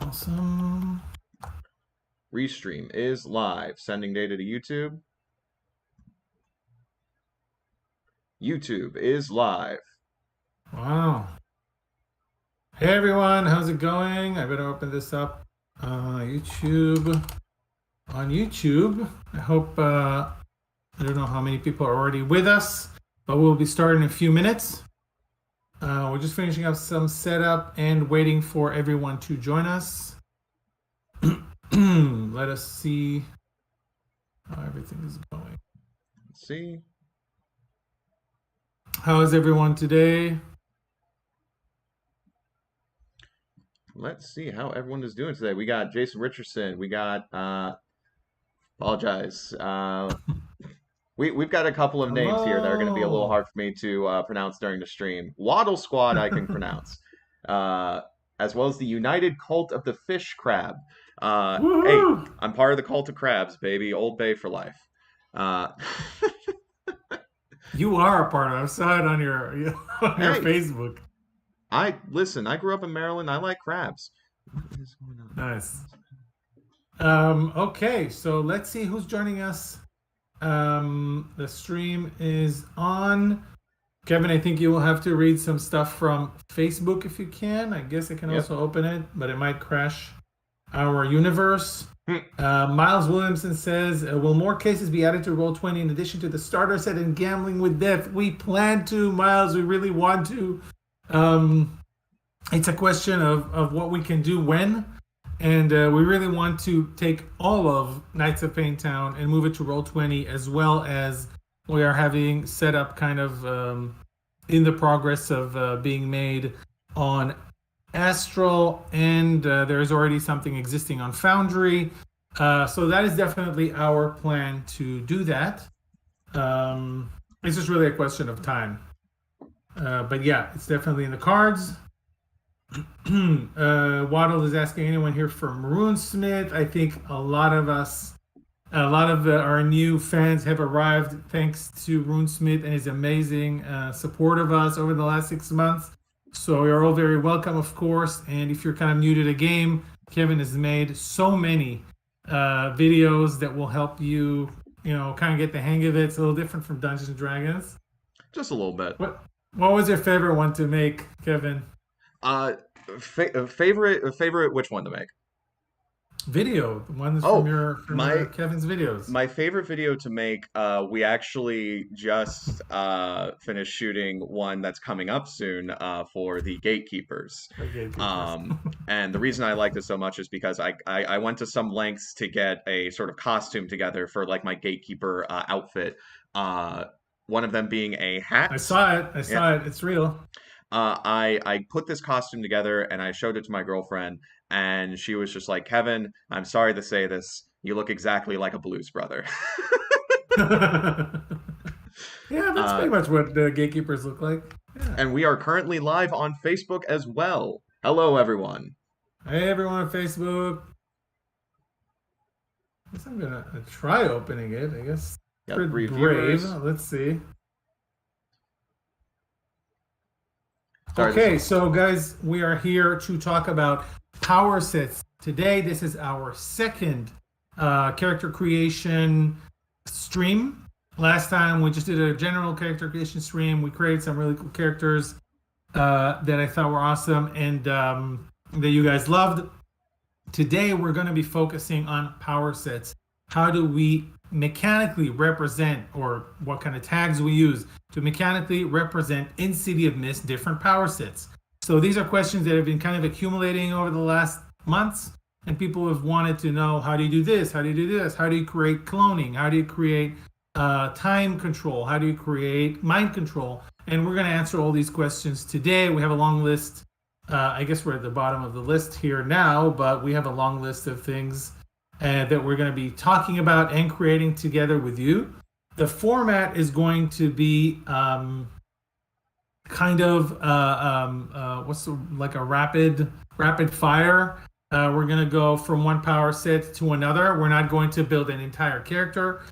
Awesome. Restream is live. Sending data to YouTube. YouTube is live. Wow. Hey everyone, how's it going? I better open this up. YouTube. On YouTube. I hope, I don't know how many people are already with us, but we'll be starting in a few minutes. We're just finishing up some setup and waiting for everyone to join us. Let us see how everything is going. Let's see. How is everyone today? Let's see how everyone is doing today. We got Jason Richardson. We got apologize. We've got a couple of names here that are going to be a little Hello. hard for me to pronounce during the stream. Waddle Squad I can pronounce, as well as the United Cult of the Fish Crab. Hey, Woohoo! I'm part of the Cult of Crabs, baby. Old Bay for life. Uh, You are a part of it. I saw it on your on your hey, Facebook. listen. I grew up in Maryland. I like crabs. What is going on? Nice. Okay, so let's see who's joining us. The stream is on. Kevin, I think you will have to read some stuff from Facebook if you can. I guess I can Yep. also open it, but it might crash our universe. Hmm. Miles Williamson says, will more cases be added to Roll20 in addition to the starter set and gambling with death? We plan to, Miles. We really want to. It's a question of what we can do when. And we really want to take all of Knights of Paintown and move it to Roll20, as well as we are having set up kind of in the progress of being made on Astral, and there is already something existing on Foundry. So that is definitely our plan to do that. It's just really a question of time. But yeah, it's definitely in the cards. Waddle is asking anyone here from Runesmith. I think a lot of our new fans have arrived thanks to Runesmith and his amazing support of us over the last 6 months. So you're all very welcome, of course. And if you're kind of new to the game, Kevin has made so many videos that will help you, kind of get the hang of it. It's a little different from Dungeons and Dragons. Just a little bit. What was your favorite one to make, Kevin? Uh, favorite which one to make? Video, the ones Oh, from my Kevin's videos. my favorite video to make, we actually just finished shooting one that's coming up soon for the Gatekeepers. The Gatekeepers. Um, and the reason I like this so much is because I went to some lengths to get a sort of costume together for like my Gatekeeper outfit. Uh, one of them being a I hat. saw it. I Yeah. saw it. It's real. I put this costume together and I showed it to my girlfriend, and she was just like, Kevin, I'm sorry to say this, you look exactly like a Blues Brother. Yeah, that's uh, pretty much what the gatekeepers look like. Yeah. and we are currently live on Facebook as well. Hello, everyone. Hey, everyone on Facebook. I guess I'm gonna try opening it. I guess Got pretty 3 brave. viewers. Let's see. Sorry, Okay, so guys, we are here to talk about power sets today. This is our second character creation stream. Last time we just did a general character creation stream. We created some really cool characters that I thought were awesome and that you guys loved. Today we're going to be focusing on power sets. How do we mechanically represent, or what kind of tags we use to mechanically represent in City of Mist different power sets? So these are questions that have been kind of accumulating over the last months, and people have wanted to know, how do you do this? How do you do this? How do you create cloning? How do you create time control? How do you create mind control? And we're going to answer all these questions today. We have a long list. I guess we're at the bottom of the list here now, but we have a long list of things that we're going to be talking about and creating together with you. The format is going to be kind of like a rapid fire. We're going to go from one power set to another. We're not going to build an entire character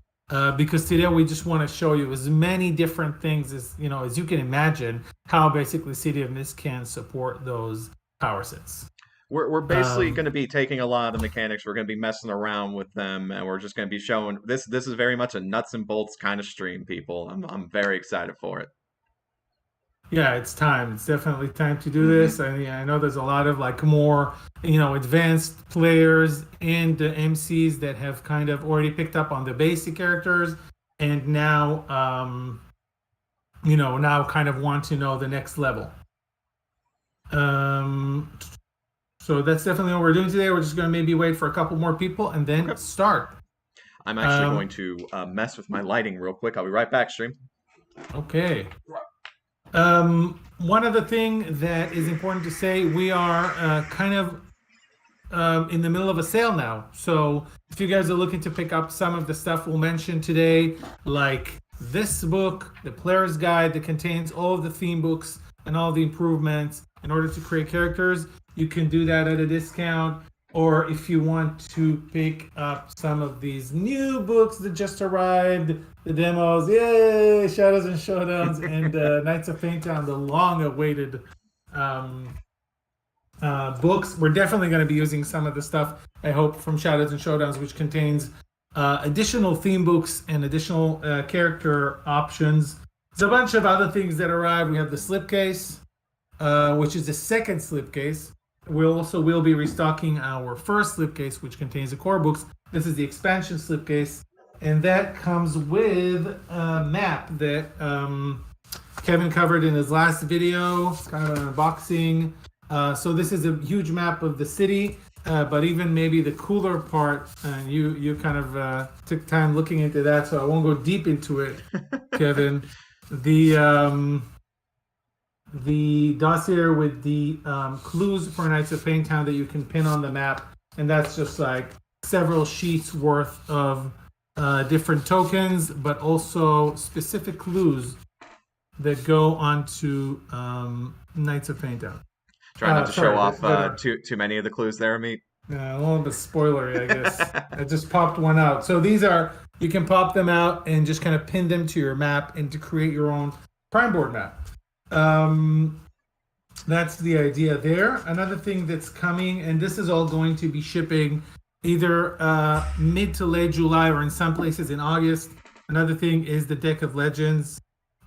because today we just want to show you as many different things as you can imagine, how basically City of Mist can support those power sets. We're basically Um, going to be taking a lot of the mechanics. We're going to be messing around with them, and we're just going to be showing this. This is very much a nuts and bolts kind of stream, people. I'm very excited for it. yeah, it's time. It's definitely time to do Hmm. this. I know there's a lot of like more, advanced players and the MCs that have kind of already picked up on the basic characters and now, now kind of want to know the next level. Um, so that's definitely what we're doing today. We're just going to maybe wait for a couple more people and Okay. then start. I'm actually going Um, to mess with my lighting real quick. I'll be right back, stream. okay. One other thing that is important to say, we are kind of in the middle of a sale now. So if you guys are looking to pick up some of the stuff we'll mention today, like this book, the Player's Guide that contains all of the theme books and all the improvements in order to create characters, you can do that at a discount. Or if you want to pick up some of these new books that just arrived, the demos, yay, Shadows and Showdowns, and Knights of Paintown, the long-awaited um, books. We're definitely going to be using some of the stuff, I hope, from Shadows and Showdowns, which contains additional theme books and additional character options. There's a bunch of other things that arrive. We have the slipcase, which is the second slipcase. We'll be restocking our first slipcase, which contains the core books. This is the expansion slipcase, and that comes with a map that Kevin covered in his last video. It's kind of an unboxing. So this is a huge map of the city, but even maybe the cooler part, and you kind of took time looking into that, so I won't go deep into it, Kevin. The dossier with the clues for Knights of Paintown that you can pin on the map, and that's just like several sheets worth of different tokens, but also specific clues that go onto Knights of Paintown. Try not to show Sorry, off that are too many of the clues there, Meat. a little bit spoilery, I guess. I just popped one out. So these are, you can pop them out and just kind of pin them to your map and to create your own prime board map. That's the idea there. Another thing that's coming, and this is all going to be shipping either mid to late July or in some places in August. Another thing is the Deck of Legends,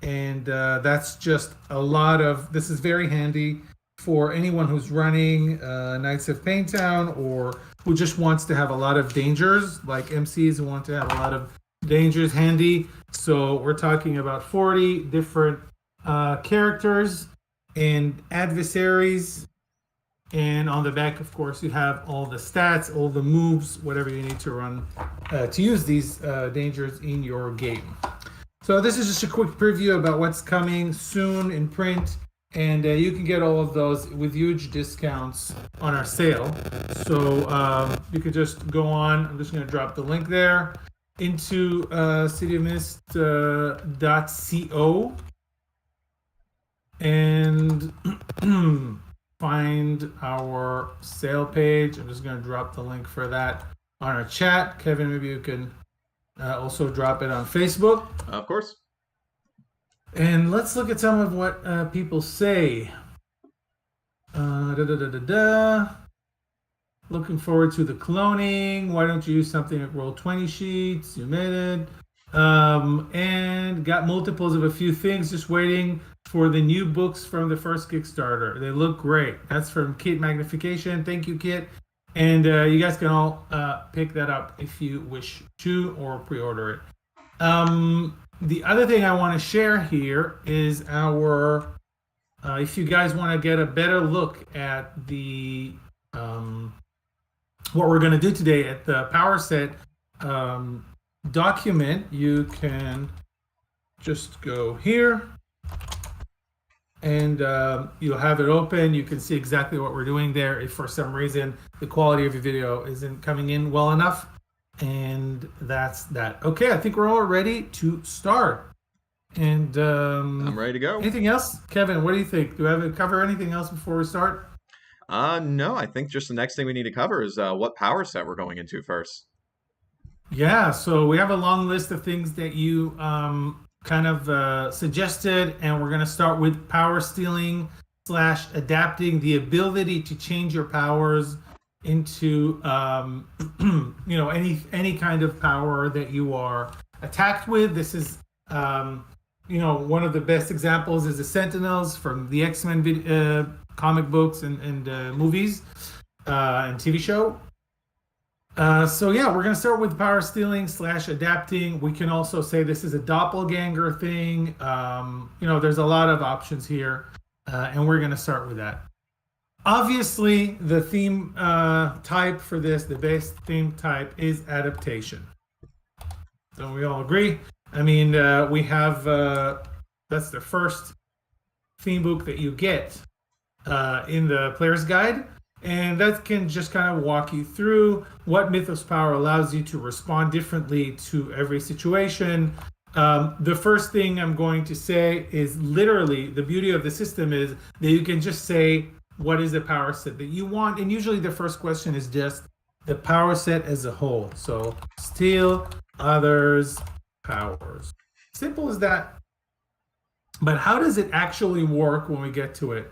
and that's just a lot of, this is very handy for anyone who's running Knights of Paintown or who just wants to have a lot of dangers, like MCs who want to have a lot of dangers handy. So we're talking about 40 different characters and adversaries, and on the back, of course, you have all the stats, all the moves, whatever you need to run to use these dangers in your game. So this is just a quick preview about what's coming soon in print, and you can get all of those with huge discounts on our sale. So you could just go on, I'm just going to drop the link there, into cityofmist.co and find our sale page. I'm just going to drop the link for that on our chat. Kevin, maybe you can also drop it on Facebook. Of course. And let's look at some of what people say. Looking forward to the cloning. Why don't you use something like Roll20 sheets? You made it. And got multiples of a few things, just waiting for the new books from the first Kickstarter. They look great. That's from Kit Magnification. Thank you, Kit. And you guys can all pick that up if you wish to, or pre-order it. The other thing I want to share here is our, if you guys want to get a better look at the, what we're going to do today at the Powerset document, you can just go here and you'll have it open. You can see exactly what we're doing there. If for some reason the quality of your video isn't coming in well enough, and that's that. Okay, I think we're all ready to start. And I'm ready to go. anything else, Kevin? What do you think? Do I have to cover anything else before we start? No, I think just the next thing we need to cover is what power set we're going into first. Yeah, so we have a long list of things that you kind of suggested, and we're going to start with power stealing slash adapting, the ability to change your powers into any kind of power that you are attacked with. This is one of the best examples is the Sentinels from the X-Men comic books and movies and TV show. So yeah, we're gonna start with power stealing slash adapting. We can also say this is a doppelganger thing. There's a lot of options here, and we're gonna start with that. Obviously, the theme type for this, the base theme type, is adaptation. Don't we all agree? I mean, we have that's the first theme book that you get in the player's guide. And that can just kind of walk you through what Mythos power allows you to respond differently to every situation. The first thing I'm going to say is literally the beauty of the system is that you can just say, what is the power set that you want? And usually the first question is just the power set as a whole. So steal others' powers. Simple as that. But how does it actually work when we get to it?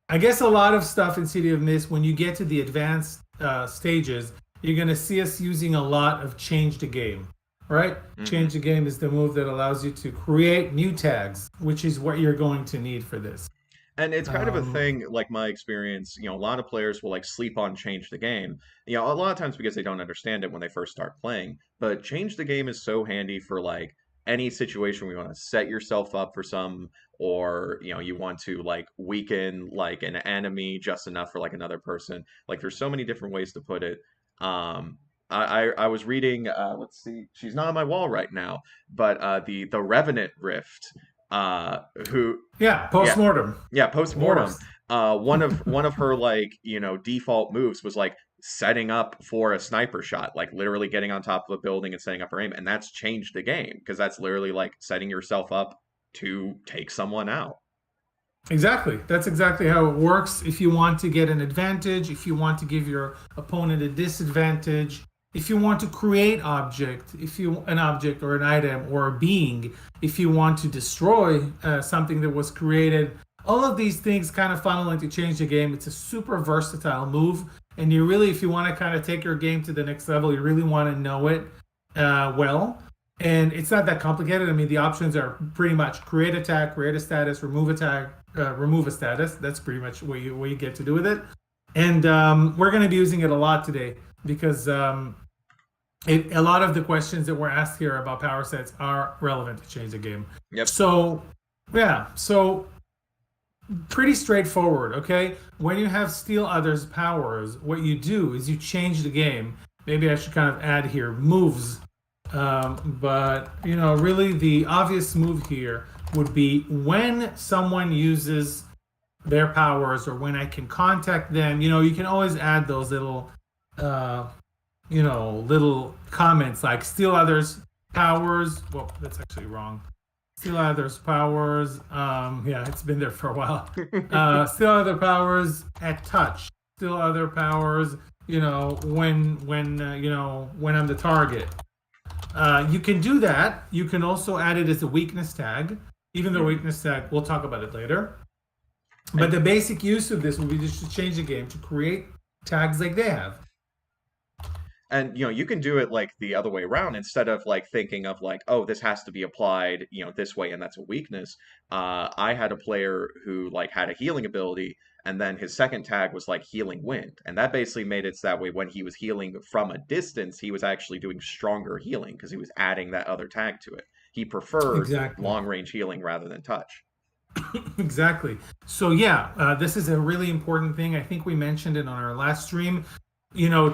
I guess a lot of stuff in City of Mist, when you get to the advanced stages, you're going to see us using a lot of change the game, right? Mm-hmm. Change the game is the move that allows you to create new tags, which is what you're going to need for this. And it's kind of a thing, like my experience, a lot of players will like sleep on change the game, a lot of times because they don't understand it when they first start playing. But change the game is so handy for like any situation where you want to set yourself up for some, or you want to like weaken like an enemy just enough for like another person. Like there's so many different ways to put it. I was reading, let's see, she's not on my wall right now, but the Revenant Rift, postmortem. Yeah, postmortem. One of her like default moves was like setting up for a sniper shot, like literally getting on top of a building and setting up her aim, and that's changed the game because that's literally like setting yourself up to take someone out. Exactly. That's exactly how it works. If you want to get an advantage, if you want to give your opponent a disadvantage, if you want to create an object or an item or a being, if you want to destroy something that was created, all of these things kind of funnel into change the game. It's a super versatile move. And you really, if you want to kind of take your game to the next level, you really want to know it well. And it's not that complicated. I mean, the options are pretty much create a tag, create a status, remove a tag, remove a status. That's pretty much what you get to do with it. And we're going to be using it a lot today because a lot of the questions that were asked here about power sets are relevant to change the game. Yep. So pretty straightforward, okay? When you have steal others' powers, what you do is you change the game. Maybe I should kind of add here moves. But really the obvious move here would be when someone uses their powers or when I can contact them, you can always add those little little comments like steal others' powers. Well, that's actually wrong. Steal others' powers. It's been there for a while. Steal other powers at touch. Steal other powers. When I'm the target. You can do that. You can also add it as a weakness tag. Even though weakness tag, we'll talk about it later. But the basic use of this would be just to change the game to create tags like they have. And you can do it like the other way around instead of like thinking of like, oh, this has to be applied this way and that's a weakness. I had a player who like had a healing ability, and then his second tag was like healing wind, and that basically made it so that way when he was healing from a distance, he was actually doing stronger healing because he was adding that other tag to it. He preferred long range healing rather than touch. Exactly. So this is a really important thing. I think we mentioned it on our last stream.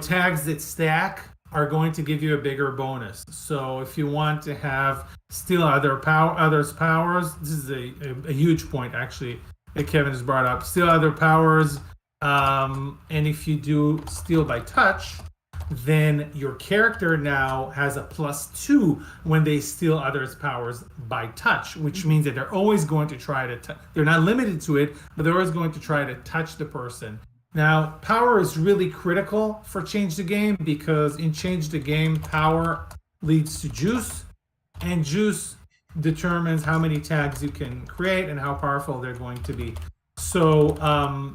Tags that stack are going to give you a bigger bonus. So if you want to have steal others' powers, this is a huge point actually that Kevin has brought up. Steal other powers, and if you do steal by touch, then your character now has a +2 when they steal others' powers by touch, which means that they're always going to try to they're not limited to it, but they're always going to try to touch the person. Now, power is really critical for Change the Game because in Change the Game, power leads to juice, and juice determines how many tags you can create and how powerful they're going to be. So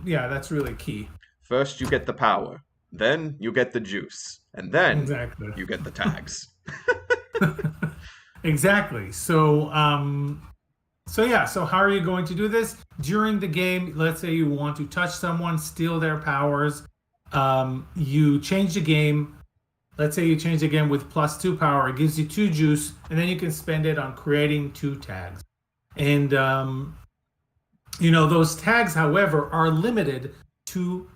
yeah, that's really key. First, you get the power, then you get the juice, and then Exactly. you get the tags. Exactly. So so yeah, so how are you going to do this? During the game, let's say you want to touch someone, steal their powers. You change the game. Let's say you change the game with +2 power. It gives you 2 juice, and then you can spend it on creating 2 tags. And those tags, however, are limited to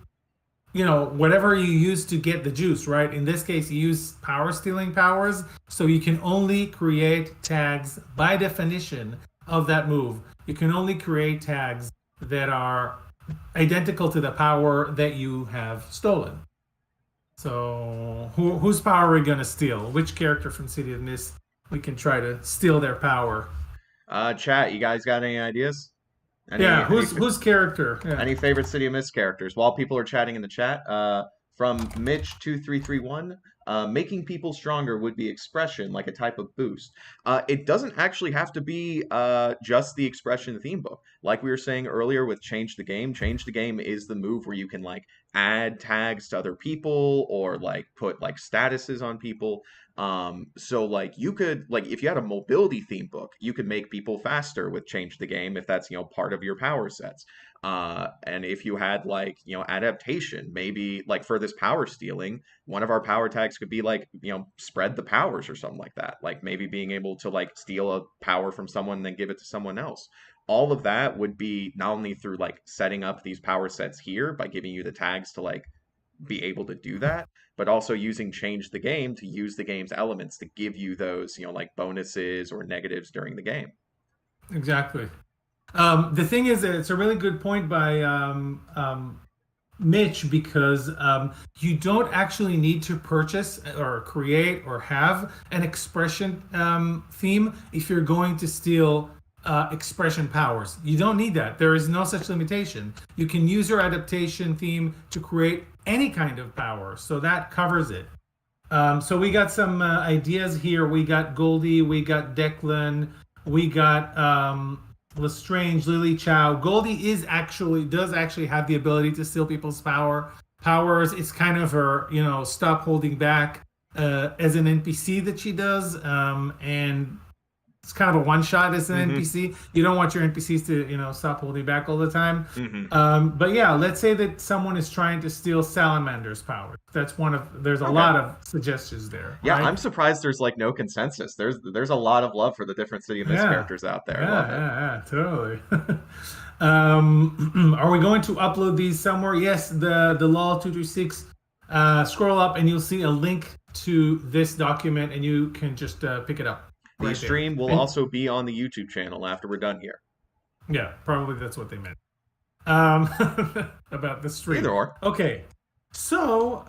whatever you use to get the juice, right? In this case, you use power stealing powers, so you can only create tags by definition of that move. You can only create tags that are identical to the power that you have stolen. So whose power are we gonna steal? Which character from City of Mist we can try to steal their power? Chat, you guys got any ideas? Yeah, Any whose character? Yeah. Any favorite City of Mist characters? While people are chatting in the chat, from Mitch2331, making people stronger would be expression, like a type of boost. It doesn't actually have to be just the expression theme book. Like we were saying earlier with Change the Game. Change the Game is the move where you can like add tags to other people or like put like statuses on people. So like you could like if you had a mobility theme book, you could make people faster with Change the Game if that's part of your power sets. And if you had like adaptation, maybe like for this power stealing, one of our power tags could be like spread the powers or something like that. Like maybe being able to like steal a power from someone and then give it to someone else. All of that would be not only through like setting up these power sets here by giving you the tags to like be able to do that, but also using Change the Game to use the game's elements to give you those, like bonuses or negatives during the game. Exactly. The thing is that it's a really good point by Mitch, because you don't actually need to purchase or create or have an expression theme if you're going to steal expression powers. You don't need that. There is no such limitation. You can use your adaptation theme to create any kind of power, so that covers it. So we got some ideas here. We got Goldie, we got Declan, we got Lestrange, Lily Chow. Goldie does actually have the ability to steal people's powers. It's kind of her, stop holding back as an NPC that she does, and it's kind of a one shot as an NPC. You don't want your NPCs to stop holding back all the time. But yeah, let's say that someone is trying to steal Salamander's power. That's there's a lot of suggestions there. Yeah, right? I'm surprised there's like no consensus. There's a lot of love for the different City of Mist characters out there. I love it. Yeah, totally. Are we going to upload these somewhere? Yes, the LOL 226. Scroll up and you'll see a link to this document, and you can just pick it up. The Right stream will also be on the YouTube channel after we're done here. Yeah, probably that's what they meant. About the stream. Either or. Okay. So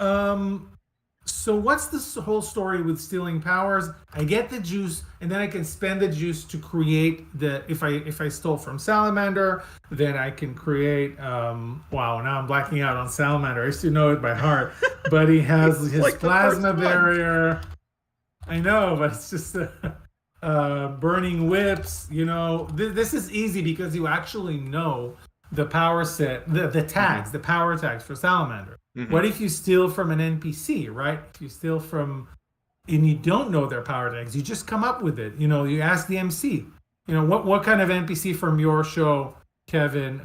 what's this whole story with stealing powers? I get the juice, and then I can spend the juice to create if I stole from Salamander, then I can create wow, now I'm blacking out on Salamander. I used to know it by heart. But he has his like plasma barrier. I know, but it's just burning whips. This is easy because you actually know the power set, the tags, the power tags for Salamander. What if you steal from an NPC, right? If you steal from, and you don't know their power tags, you just come up with it. You ask the MC, what kind of NPC from your show, Kevin,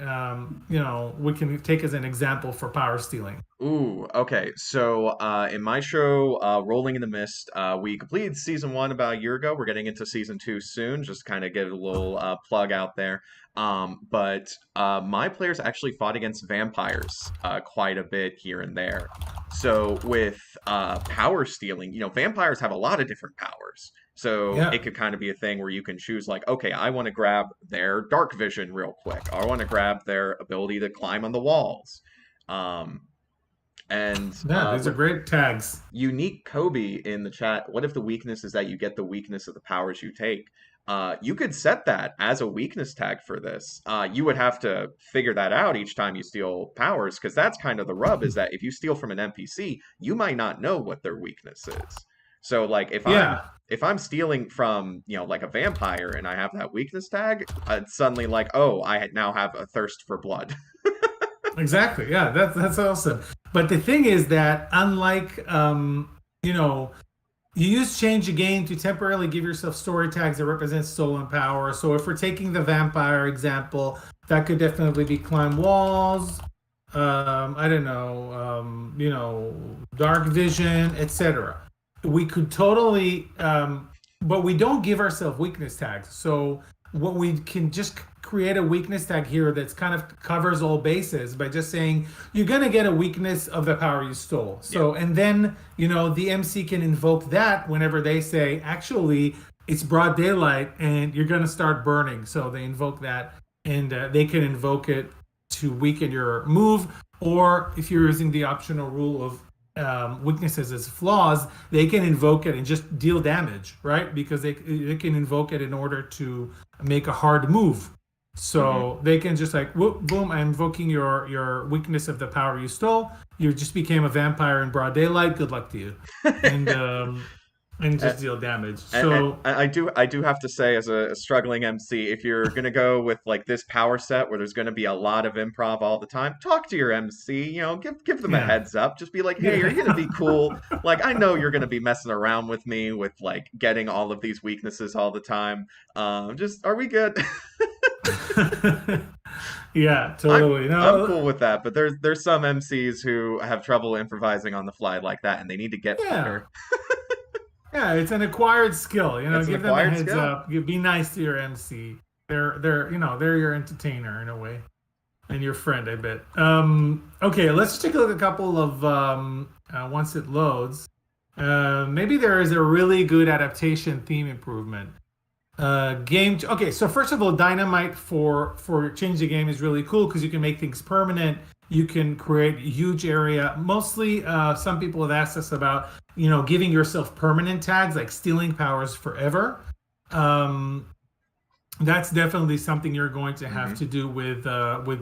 we can take as an example for power stealing. Ooh, okay. So in my show, Rolling in the Mist, we completed season 1 about a year ago. We're getting into season 2 soon. Just kind of get a little plug out there. But my players actually fought against vampires quite a bit here and there. So with power stealing, vampires have a lot of different powers. So it could kind of be a thing where you can choose like, okay, I want to grab their dark vision real quick. Or I want to grab their ability to climb on the walls. And these are great tags. Unique Kobe in the chat. What if the weakness is that you get the weakness of the powers you take? You could set that as a weakness tag for this. You would have to figure that out each time you steal powers, because that's kind of the rub, is that if you steal from an NPC, you might not know what their weakness is. So like if I'm stealing from, like a vampire and I have that weakness tag, it's suddenly like, oh, I now have a thirst for blood. Exactly. Yeah, that's awesome. But the thing is that unlike you know, you use change again to temporarily give yourself story tags that represent stolen power. So if we're taking the vampire example, that could definitely be climb walls, I don't know, dark vision, etc. We could totally, but we don't give ourselves weakness tags. So what we can just create a weakness tag here that's kind of covers all bases by just saying you're gonna get a weakness of the power you stole. So and then the MC can invoke that whenever they say actually it's broad daylight and you're gonna start burning. So they invoke that and they can invoke it to weaken your move, or if you're using the optional rule of weaknesses as flaws, they can invoke it and just deal damage, right? Because they can invoke it in order to make a hard move. So they can just like whoop, boom, I'm invoking your weakness of the power you stole. You just became a vampire in broad daylight. Good luck to you, and just deal damage. So I do have to say, as a struggling MC, if you're gonna go with like this power set where there's gonna be a lot of improv all the time, talk to your MC. Give them a heads up. Just be like, hey, you're gonna be cool. Like, I know you're gonna be messing around with me with like getting all of these weaknesses all the time. Just are we good? Yeah, totally. I'm cool with that, but there's some MCs who have trouble improvising on the fly like that, and they need to get better. Yeah, it's an acquired skill. It's Give them a heads up. Be nice to your MC. They're your entertainer in a way, and your friend, I bet. Okay, let's take a look at a couple of once it loads. Maybe there is a really good adaptation theme improvement. Okay, so first of all, dynamite for change the game is really cool because you can make things permanent. You can create a huge area. Mostly, some people have asked us about, giving yourself permanent tags, like stealing powers forever. That's definitely something you're going to have to do with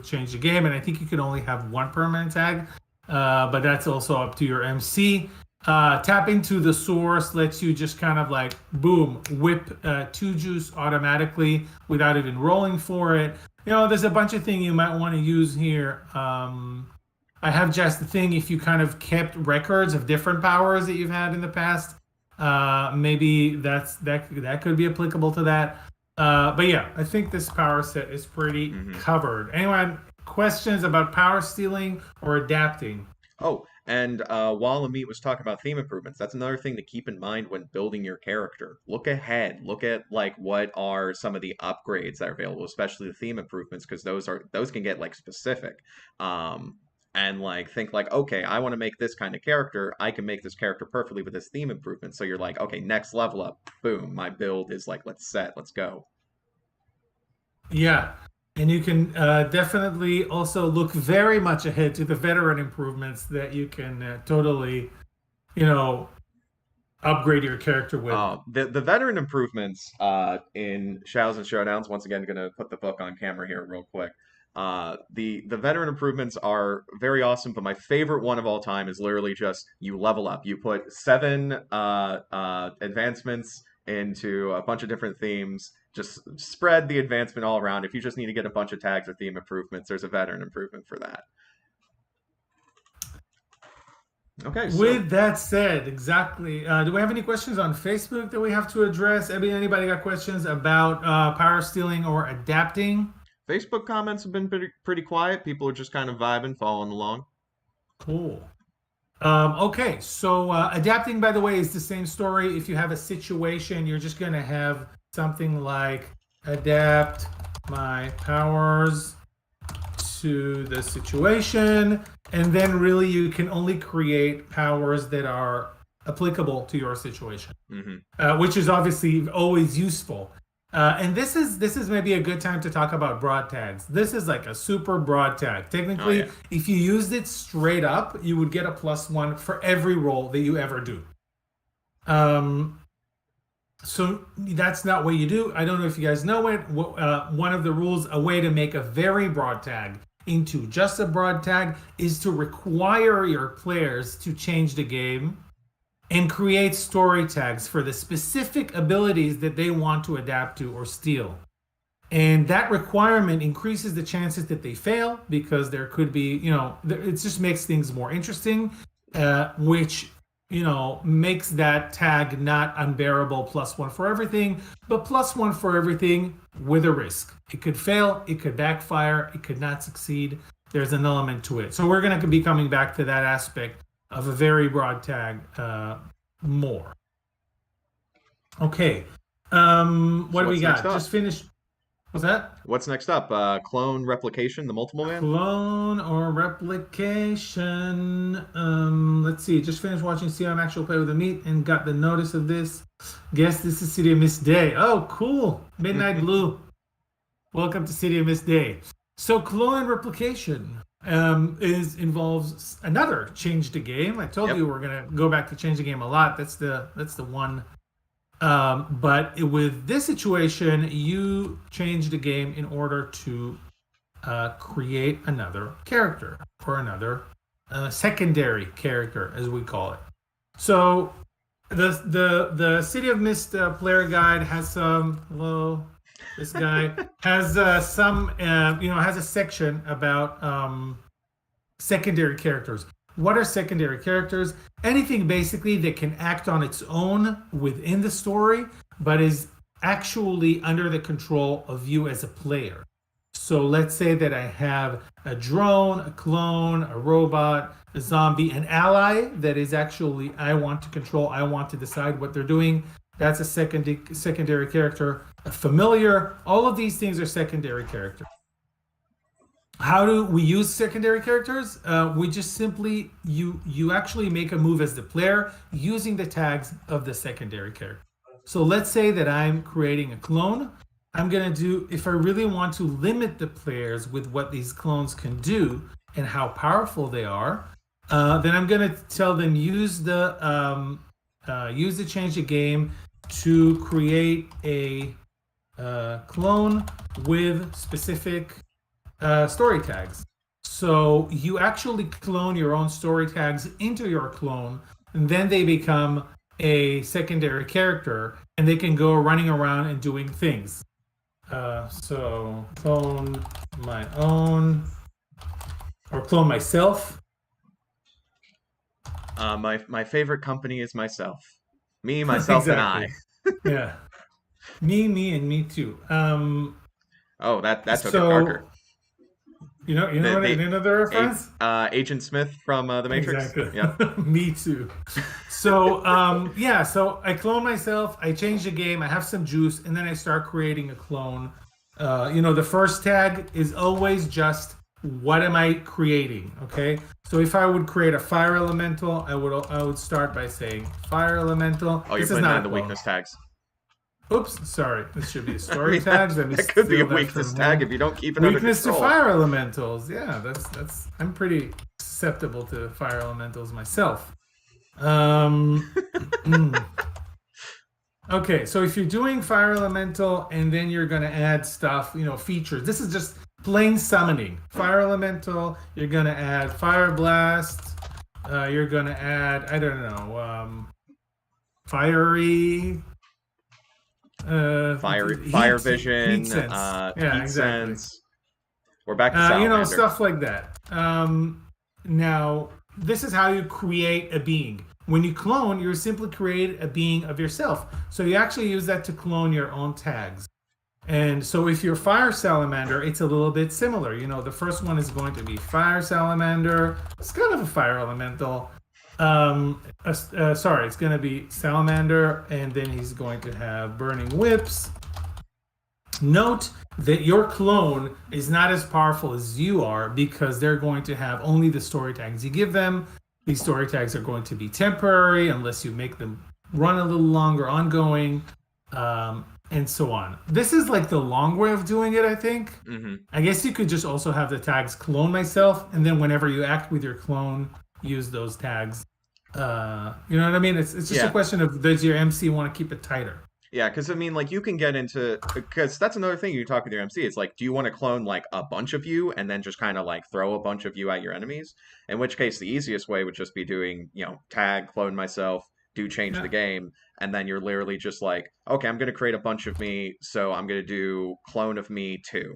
change the game. And I think you can only have one permanent tag, but that's also up to your MC. Tapping to the source lets you just kind of like, boom, whip 2 juice automatically without even rolling for it. There's a bunch of things you might want to use here. I have just the thing, if you kind of kept records of different powers that you've had in the past, maybe that could be applicable to that. But yeah, I think this power set is pretty covered. Anyone questions about power stealing or adapting? Oh, and while Amit was talking about theme improvements, that's another thing to keep in mind when building your character. Look ahead. Look at like what are some of the upgrades that are available, especially the theme improvements, because those can get like specific. And like think like, okay, I want to make this kind of character. I can make this character perfectly with this theme improvement. So you're like, okay, next level up. Boom, my build is like, let's go. Yeah. And you can definitely also look very much ahead to the veteran improvements that you can totally, upgrade your character with. The veteran improvements in Shadows and Showdowns, once again, going to put the book on camera here real quick. The veteran improvements are very awesome, but my favorite one of all time is literally just you level up. You put 7 advancements into a bunch of different themes. Just spread the advancement all around. If you just need to get a bunch of tags or theme improvements, there's a veteran improvement for that. Okay. So, with that said, exactly. Do we have any questions on Facebook that we have to address? Anybody got questions about power stealing or adapting? Facebook comments have been pretty quiet. People are just kind of vibing, following along. Cool. Okay, so adapting, by the way, is the same story. If you have a situation, you're just going to have something like adapt my powers to the situation, and then really you can only create powers that are applicable to your situation, which is obviously always useful. And this is maybe a good time to talk about broad tags. This is like a super broad tag. Technically, if you used it straight up, you would get a +1 for every roll that you ever do. So that's not what you do. I don't know if you guys know it. One of the rules, a way to make a very broad tag into just a broad tag, is to require your players to change the game and create story tags for the specific abilities that they want to adapt to or steal. And that requirement increases the chances that they fail because there could be, it just makes things more interesting, which, makes that tag not unbearable +1 for everything, but +1 for everything with a risk. It could fail, it could backfire, it could not succeed. There's an element to it. So we're going to be coming back to that aspect of a very broad tag more. Okay. What So do we what's next got? up? Just finished. What's that? What's next up? Clone, replication, the multiple man? Clone or replication. Let's see. Just finished watching CM Actual Play with the Meat and got the notice of this. Guess this is City of Mist Day. Oh, cool. Midnight Blue. Welcome to City of Mist Day. So clone and replication involves another change the game. I told you we're gonna go back to change the game a lot. That's the one. But with this situation, you change the game in order to create another character or another secondary character, as we call it. So the City of Mist player guide has some. Hello, this guy has some. Has a section about secondary characters. What are secondary characters? Anything basically that can act on its own within the story, but is actually under the control of you as a player. So let's say that I have a drone, a clone, a robot, a zombie, an ally that is actually I want to control, I want to decide what they're doing. That's a secondary character. A familiar, all of these things are secondary characters. How do we use secondary characters? We just simply, you actually make a move as the player using the tags of the secondary character. So let's say that I'm creating a clone. I'm going to do, if I really want to limit the players with what these clones can do and how powerful they are, then I'm going to tell them use the change the game to create a clone with specific story tags. So you actually clone your own story tags into your clone, and then they become a secondary character, and they can go running around and doing things. So clone my own, or clone myself. My favorite company is myself. Me, myself, exactly. and I. Yeah. Me, and me too. Oh, that took it darker. You know the reference? Agent Smith from The Matrix. Exactly. Yep. Me too. So so I clone myself, I change the game, I have some juice, and then I start creating a clone. The first tag is always just what am I creating? Okay. So if I would create a fire elemental, I would start by saying fire elemental. Oh, you're putting that in the weakness tags. Oops, sorry. This should be a story tag. That could be a weakness tag if you don't keep it under control. Weakness to fire elementals. Yeah, that's. I'm pretty susceptible to fire elementals myself. Okay, so if you're doing fire elemental and then you're gonna add stuff, features. This is just plain summoning. Fire elemental. You're gonna add fire blast. You're gonna add fiery. Fire vision, heat sense. heat sense. We're back to Salamander. Stuff like that. Now, this is how you create a being. When you clone, you simply create a being of yourself. So you actually use that to clone your own tags. And so if you're Fire Salamander, it's a little bit similar. The first one is going to be Fire Salamander. It's kind of a fire elemental. It's going to be Salamander, and then he's going to have Burning Whips. Note that your clone is not as powerful as you are because they're going to have only the story tags you give them. These story tags are going to be temporary unless you make them run a little longer, ongoing, and so on. This is like the long way of doing it, I think. Mm-hmm. I guess you could just also have the tags clone myself, and then whenever you act with your clone, use those tags. You know what I mean? It's just a question of, does your MC want to keep it tighter? Yeah, because you can get into, because that's another thing you talk with your MC. It's like, do you want to clone like a bunch of you and then just kind of like throw a bunch of you at your enemies? In which case, the easiest way would just be doing, tag, clone myself, do change Yeah. the game, and then you're literally just like, okay, I'm going to create a bunch of me, so I'm going to do clone of me too.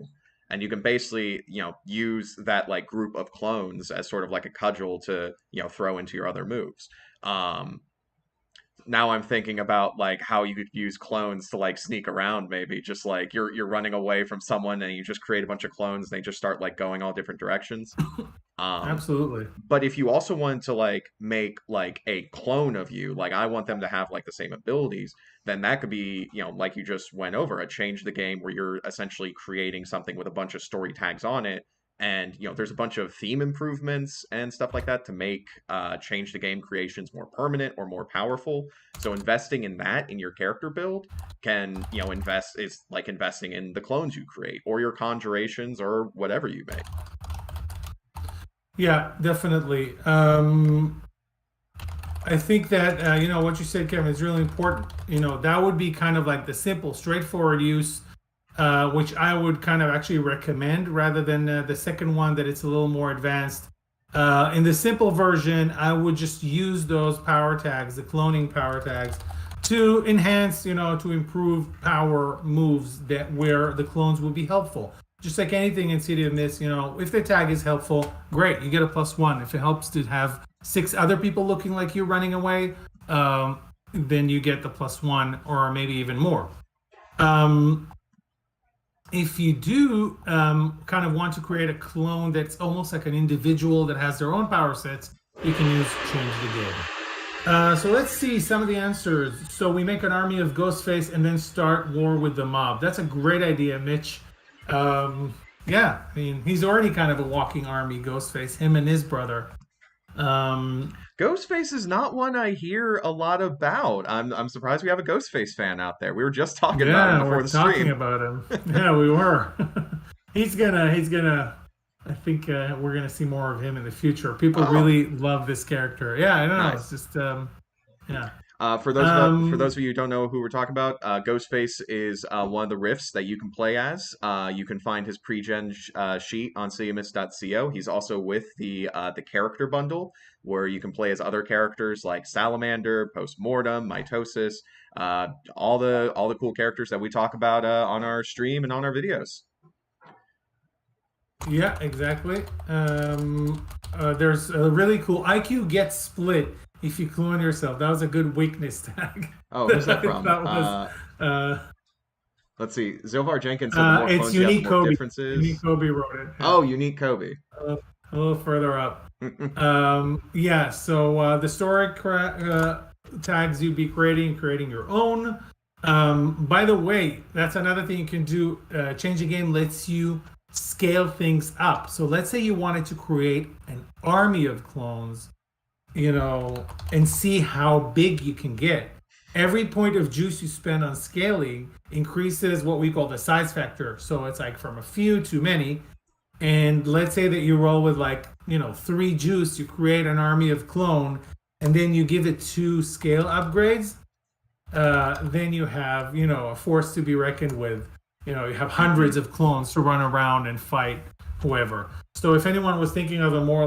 And you can basically, use that like group of clones as sort of like a cudgel to, throw into your other moves. Um, Now I'm thinking about like how you could use clones to like sneak around, maybe just like you're running away from someone and you just create a bunch of clones and they just start like going all different directions. Um, Absolutely. but if you also wanted to like make like a clone of you, like I want them to have like the same abilities, then that could be, like you just went over, a change the game where you're essentially creating something with a bunch of story tags on it. And there's a bunch of theme improvements and stuff like that to make change the game creations more permanent or more powerful. So investing in that in your character build can, invest is like investing in the clones you create or your conjurations or whatever you make. Yeah, definitely. I think that what you said, Kevin, is really important. That would be kind of like the simple, straightforward use, which I would kind of actually recommend rather than the second one that it's a little more advanced. In the simple version, I would just use those power tags, the cloning power tags, to enhance, to improve power moves that where the clones would be helpful. Just like anything in City of Mist, if the tag is helpful, great, you get a +1. If it helps to have 6 other people looking like you running away, then you get the +1 or maybe even more. If you do kind of want to create a clone that's almost like an individual that has their own power sets, you can use change the game. So let's see some of the answers. So we make an army of Ghostface and then start war with the mob. That's a great idea, Mitch. Yeah, I mean, he's already kind of a walking army, Ghostface, him and his brother. Ghostface is not one I hear a lot about. I'm surprised we have a Ghostface fan out there. We were just talking about him Yeah, before we're the talking stream. about him. Yeah, we were. He's gonna. I think we're gonna see more of him in the future. People Oh, really love this character. Yeah, I don't know. It's nice. just, yeah. For those of you who don't know who we're talking about, Ghostface is one of the rifts that you can play as. You can find his pre-gen sheet on cityofmist.co. He's also with the character bundle, where you can play as other characters like Salamander, Postmortem, Mitosis, all the cool characters that we talk about on our stream and on our videos. Yeah, exactly. There's a really cool IQ gets split if you clone yourself. That was a good weakness tag. Oh, who's that that I from? thought was Let's see. Zilvar Jenkins said the more it's clones you have, the Unique more Kobe. Unique differences. Kobe wrote it. Yeah. Oh, Unique Kobe. A little further up. Yeah, so the story tags you'd be creating your own. By the way, that's another thing you can do. Change the game lets you scale things up. So let's say you wanted to create an army of clones, and see how big you can get. Every point of juice you spend on scaling increases what we call the size factor. So it's like from a few to many. And let's say that you roll with 3 juice, you create an army of clone, and then you give it 2 scale upgrades. Then you have, a force to be reckoned with. You have hundreds of clones to run around and fight whoever. So if anyone was thinking of a more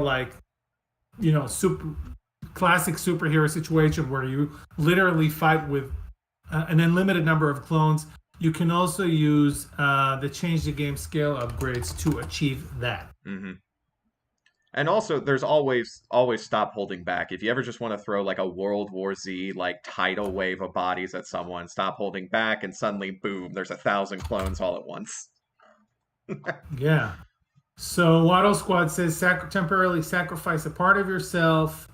classic superhero situation where you literally fight with an unlimited number of clones, you can also use the change the game scale upgrades to achieve that. Mm-hmm. And also, there's always stop holding back. If you ever just want to throw like a World War Z like tidal wave of bodies at someone, stop holding back, and suddenly, boom, there's 1,000 clones all at once. Yeah. So Waddle Squad says temporarily sacrifice a part of yourself.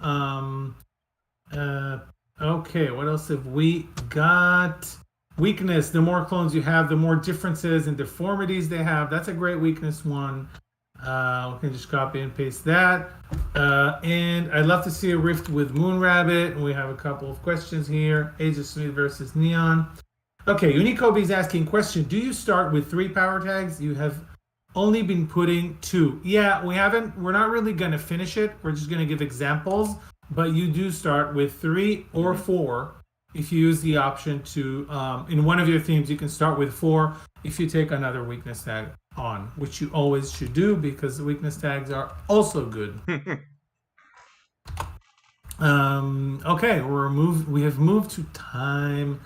Okay, what else have we got? Weakness. The more clones you have, the more differences and deformities they have. That's a great weakness one. We can just copy and paste that. And I'd love to see a rift with Moon Rabbit. We have a couple of questions here. Age of Smith versus Neon. Okay, Unicobe is asking question. Do you start with 3 power tags? You have only been putting 2. Yeah, we're not really going to finish it. We're just going to give examples. But you do start with 3 or 4. If you use the option to, in one of your themes, you can start with 4 if you take another weakness tag on, which you always should do because the weakness tags are also good. Okay, we have moved to time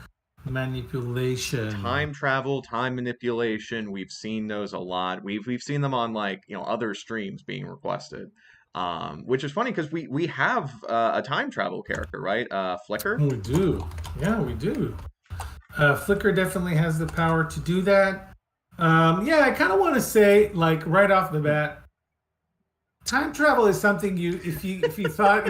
manipulation. Time travel, time manipulation, we've seen those a lot. We've seen them on like, other streams being requested. Which is funny because we have a time travel character, right? Flicker. We do. Yeah, we do. Flicker definitely has the power to do that. Yeah, I kind of want to say, like right off the bat, time travel is something if you thought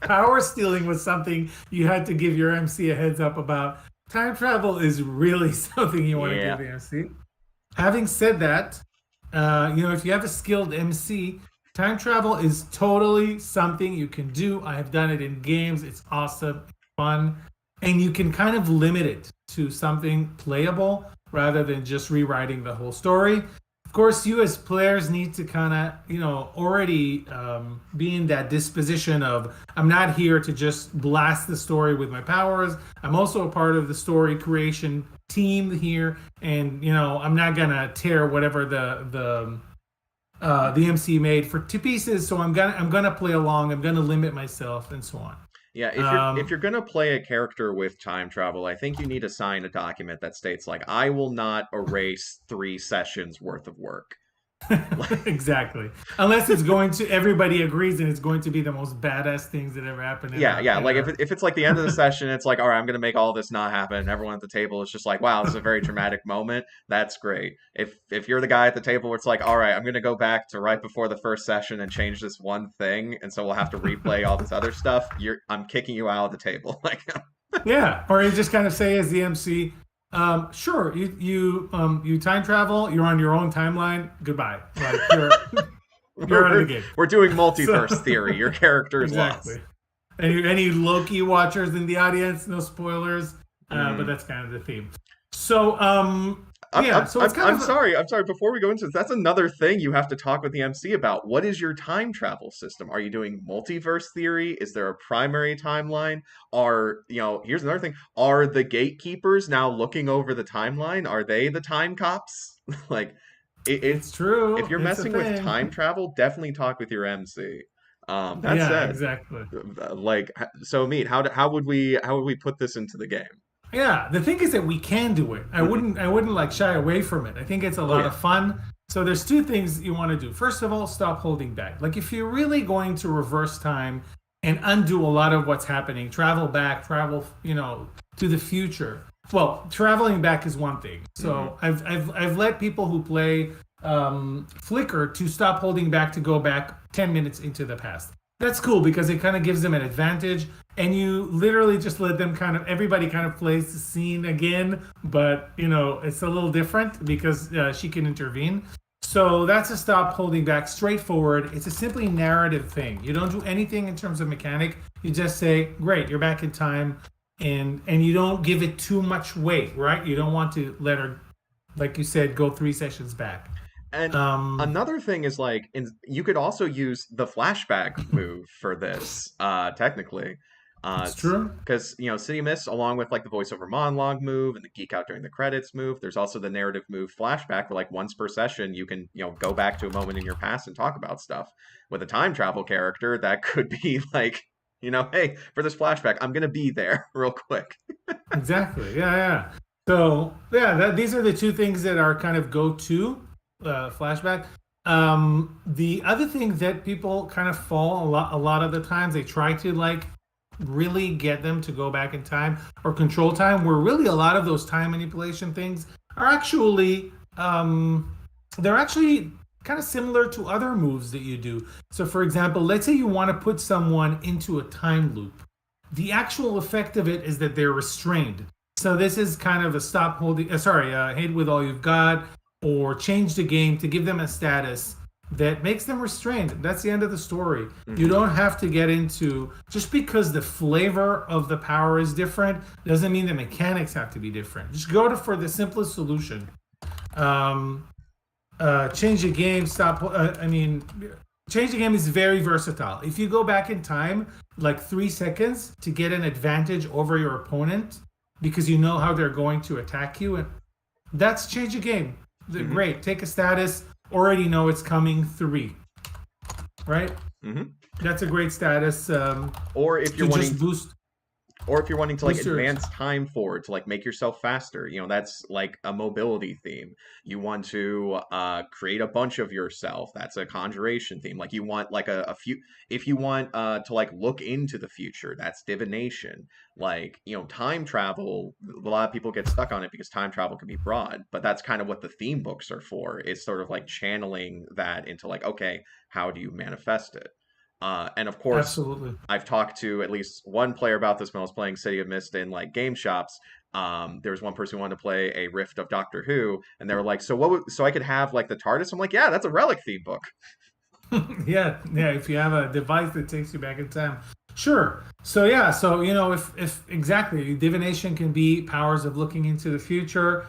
power stealing was something you had to give your MC a heads up about. Time travel is really something you want to Yeah. give the MC. Having said that, if you have a skilled MC, time travel is totally something you can do. I have done it in games. It's awesome, it's fun, and you can kind of limit it to something playable rather than just rewriting the whole story. Of course, you as players need to kind of, already be in that disposition of, I'm not here to just blast the story with my powers. I'm also a part of the story creation team here, and I'm not gonna tear whatever the MC made to pieces. So I'm gonna play along. I'm gonna limit myself and so on. Yeah, if you're gonna play a character with time travel, I think you need to sign a document that states like, I will not erase 3 sessions worth of work. Exactly. Unless it's going to everybody agrees and it's going to be the most badass things that ever happened. Yeah. Like if it's like the end of the session, it's like, all right, I'm gonna make all this not happen. And everyone at the table is just like, wow, this is a very dramatic moment. That's great. If you're the guy at the table where it's like, all right, I'm gonna go back to right before the first session and change this one thing, and so we'll have to replay all this other stuff. I'm kicking you out of the table. Like, yeah, or you just kind of say as the MC, sure, you time travel, you're on your own timeline. Goodbye. Like you're out of the game. We're doing multiverse theory. Your character is Exactly. lost. Any Loki watchers in the audience? No spoilers, but that's kind of the theme. So, I'm sorry. Before we go into this, that's another thing you have to talk with the MC about. What is your time travel system? Are you doing multiverse theory? Is there a primary timeline? Here's another thing. Are the gatekeepers now looking over the timeline? Are they the time cops? Like, it's true. If you're messing with time travel, definitely talk with your MC. That said, exactly. Like, so Meet, how would we put this into the game? Yeah, the thing is that we can do it. I wouldn't like shy away from it. I think it's a lot of fun. So there's 2 things you want to do. First of all, stop holding back. Like if you're really going to reverse time and undo a lot of what's happening, travel back, to the future. Well, traveling back is one thing. So I've let people who play Flicker to stop holding back to go back 10 minutes into the past. That's cool because it kind of gives them an advantage, and you literally just let them everybody kind of plays the scene again, but it's a little different because she can intervene. So that's a stop holding back, straightforward. It's a simply narrative thing. You don't do anything in terms of mechanic. You just say, great, you're back in time, and you don't give it too much weight, right? You don't want to let her, like you said, go 3 sessions back. And another thing is like, you could also use the flashback move for this, technically. It's true. Because, City Mists, along with like the voiceover monologue move and the geek out during the credits move, there's also the narrative move flashback where like once per session you can, go back to a moment in your past and talk about stuff. With a time travel character, that could be like, hey, for this flashback, I'm going to be there real quick. Exactly. Yeah. So, these are the 2 things that are kind of go-to. Flashback. The other thing that people kind of fall a lot of the times, they try to like really get them to go back in time or control time, where really a lot of those time manipulation things are actually they're actually kind of similar to other moves that you do. So for example, let's say you want to put someone into a time loop. The actual effect of it is that they're restrained. So this is kind of a stop holding hate with all you've got, or change the game to give them a status that makes them restrained. That's the end of the story. You don't have to get into, just because the flavor of the power is different doesn't mean the mechanics have to be different. Just go for the simplest solution. Change the game, change the game is very versatile. If you go back in time like 3 seconds to get an advantage over your opponent because you know how they're going to attack you, and that's change the game. Great. Take a status. Already know it's coming 3. Right? That's a great status Or if you're to just wanting to like boost your. advance time forward to like make yourself faster, that's like a mobility theme. You want to create a bunch of yourself, that's a conjuration theme. Like you want like a few, if you want to like look into the future, that's divination. Like time travel, a lot of people get stuck on it because time travel can be broad, but that's kind of what the theme books are for. It's sort of like channeling that into like, okay, how do you manifest it? And of course, Absolutely. I've talked to at least one player about this when I was playing City of Mist in like game shops. There was one person who wanted to play a rift of Doctor Who, and they were like, "So so I could have like the TARDIS?" I'm like, "Yeah, that's a relic theme book." Yeah, yeah. If you have a device that takes you back in time, sure. So yeah, so if exactly divination can be powers of looking into the future.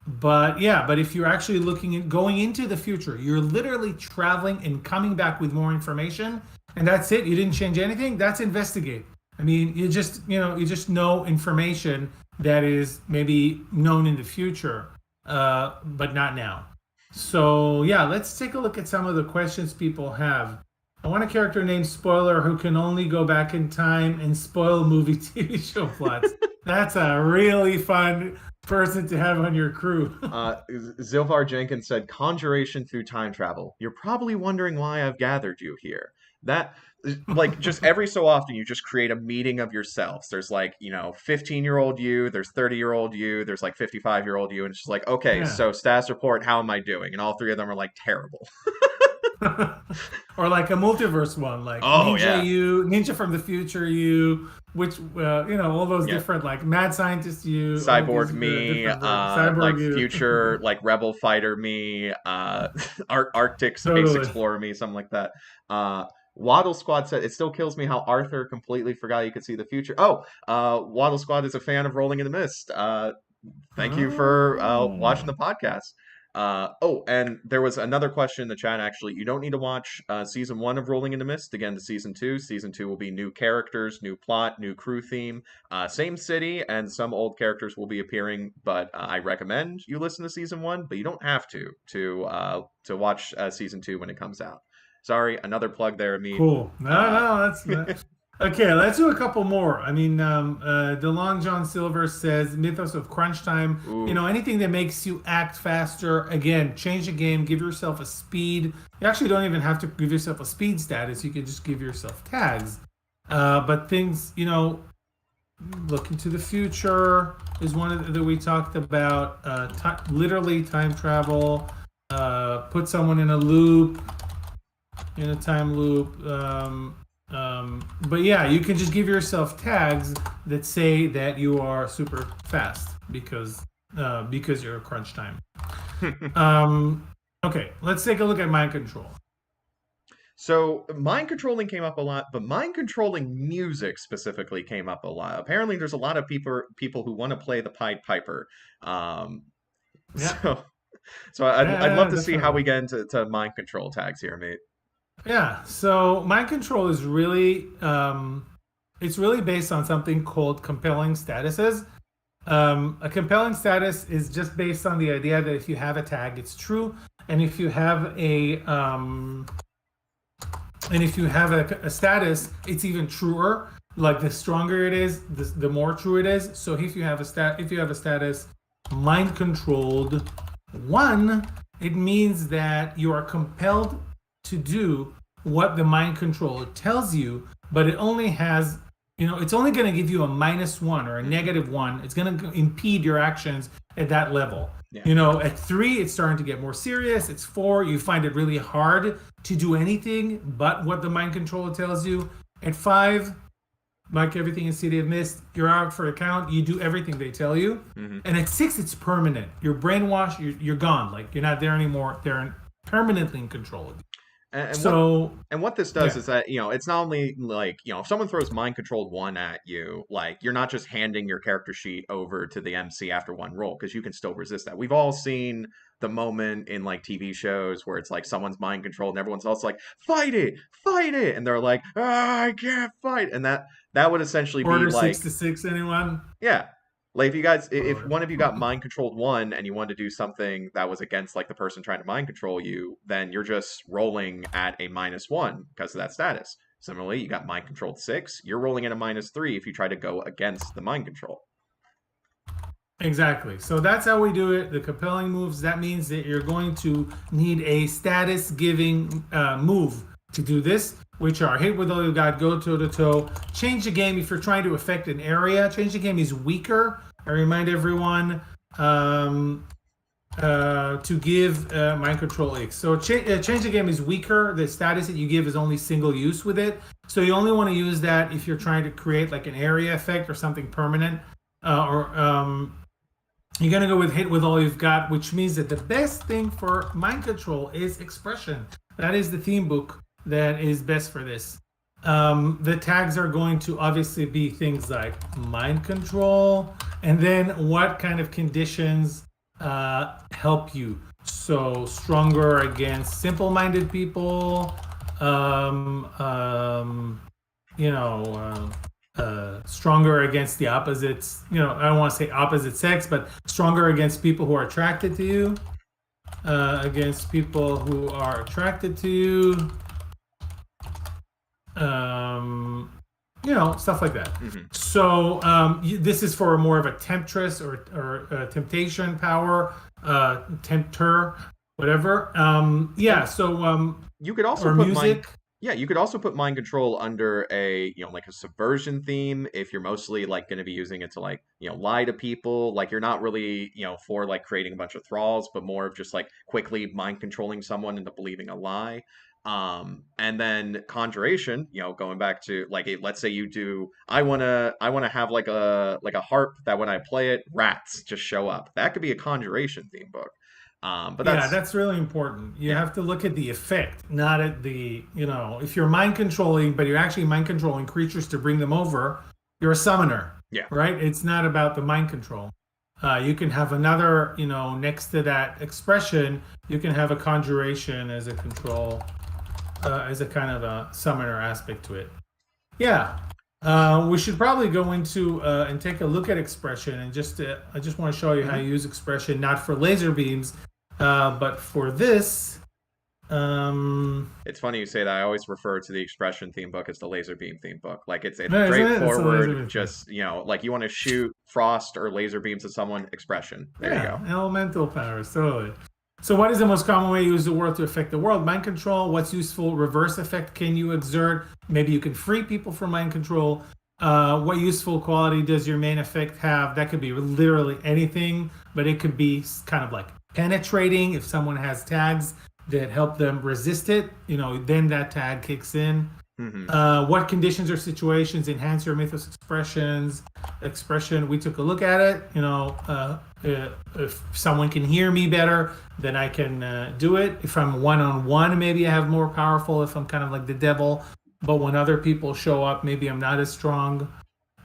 But yeah, but if you're actually looking at going into the future, you're literally traveling and coming back with more information, and that's it. You didn't change anything. That's investigate. I mean, you just know information that is maybe known in the future, but not now. So yeah, let's take a look at some of the questions people have. I want a character named Spoiler who can only go back in time and spoil movie TV show plots. That's a really fun person to have on your crew. Zilvar Jenkins said, "Conjuration through time travel. You're probably wondering why I've gathered you here. That, like, just every so often, you just create a meeting of yourselves. There's like, 15-year-old you, there's 30-year-old you, there's like 55-year-old you, and it's just like, okay, Yeah. so status report, how am I doing? And all three of them are like terrible. Or like a multiverse one, like Oh Ninja yeah, you, Ninja from the future you, which all those yeah. different like mad scientist you, all Cyborg these me, different cyborg like you. future, like rebel fighter me, Arctic space Totally. explorer me, something like that. Waddle Squad said, "It still kills me how Arthur completely forgot you could see the future." Oh, Waddle Squad is a fan of Rolling in the Mist. Thank you for watching Oh, the podcast. Oh, and there was another question in the chat, actually. You don't need to watch season one of Rolling in the Mist again to season two. Season two will be new characters, new plot, new crew theme, same city, and some old characters will be appearing. But I recommend you listen to season one, but you don't have to watch season two when it comes out. Sorry, another plug there, Meat. cool. No, Uh, no, that's not. Okay, let's do a couple more. I mean, DeLong John Silver says Mythos of Crunch Time. ooh. Anything that makes you act faster. Again, change the game, give yourself a speed. You actually don't even have to give yourself a speed status. You can just give yourself tags. But things, look into the future is one of that we talked about. Literally time travel. Put someone in a loop, in a time loop. But yeah, you can just give yourself tags that say that you are super fast because you're a crunch time. Okay, let's take a look at mind control. So mind controlling came up a lot, but mind controlling music specifically came up a lot. Apparently, there's a lot of people who want to play the Pied Piper. Um, Yeah, so so I'd yeah, love yeah, to see how definitely. we get into mind control tags here, mate. Yeah, so mind control is really it's really based on something called compelling statuses. A compelling status is just based on the idea that if you have a tag, it's true, and if you have a status, it's even truer. Like the stronger it is, the more true it is. So if you have a status, mind controlled one, it means that you are compelled to do what the mind controller tells you, but it only has, it's only going to give you a -1 or a Hmm. -1. It's going to impede your actions at that level. Yeah. At 3, it's starting to get more serious. It's 4, you find it really hard to do anything but what the mind controller tells you. At 5, like everything in City of Mist, you're out for a count. You do everything they tell you. Hmm. And at 6, it's permanent. You're brainwashed. You're gone. Like you're not there anymore. They're permanently in control of you. And what So and what this does yeah, is that, it's not only like, if someone throws mind controlled one at you, like you're not just handing your character sheet over to the MC after one roll, because you can still resist that. We've all seen the moment in like TV shows where it's like someone's mind controlled and everyone's else like, fight it, and they're like, I can't fight. And that would essentially be order six like, to six. Anyone? yeah. Like if Or one of you got mind controlled one and you wanted to do something that was against like the person trying to mind control you, then you're just rolling at a -1 because of that status. Similarly, you got mind controlled six, you're rolling at a -3 if you try to go against the mind control. exactly. So that's how we do it. The compelling moves. That means that you're going to need a status giving move to do this, which are hit with all you got, go toe to toe, change the game if you're trying to affect an area. Change the game is weaker. I remind everyone to give mind control X. So change the game is weaker. The status that you give is only single use with it. So you only want to use that if you're trying to create like an area effect or something permanent. Or You're gonna go with hit with all you've got, which means that the best thing for mind control is expression. That is the theme book that is best for this. The tags are going to obviously be things like mind control, and then what kind of conditions help you. So stronger against simple-minded people, you know, stronger against the opposites. You know, I don't want to say opposite sex, but stronger against people who are attracted to you, against people who are attracted to you. You know, stuff like that. So this is for more of a temptress or temptation power, tempter, whatever. Yeah. So You could also or put music. yeah, you could also put mind control under a, like a subversion theme if you're mostly like going to be using it to like, lie to people. Like you're not really, for like creating a bunch of thralls, but more of just like quickly mind controlling someone into believing a lie. And then conjuration, going back to like, let's say you do, I want to have like a harp that when I play it, rats just show up. That could be a conjuration theme book. But Yeah, that's that's really important. You yeah, have to look at the effect, not at the, if you're mind controlling, but you're actually mind controlling creatures to bring them over, you're a summoner, yeah. right? It's not about the mind control. You can have another, next to that expression, you can have a conjuration as a control, as a kind of a summoner aspect to it. Yeah. We should probably go into and take a look at expression and I just want to show you how you use expression, not for laser beams, but for this. It's funny you say that. I always refer to the expression theme book as the laser beam theme book. Like it's No, isn't it? It's a laser straightforward, beam. just like you want to shoot frost or laser beams at someone, expression. There you Yeah, go. elemental powers, totally. So, what is the most common way you use the world to affect the world? Mind control. What's useful? Reverse effect can you exert? Maybe you can free people from mind control. What useful quality does your main effect have? That could be literally anything, but it could be kind of like penetrating. If someone has tags that help them resist it, then that tag kicks in. What conditions or situations enhance your mythos expression? We took a look at it. If someone can hear me better, then I can do it. If I'm one-on-one, maybe I have more powerful. If I'm kind of like the devil, but when other people show up, maybe I'm not as strong.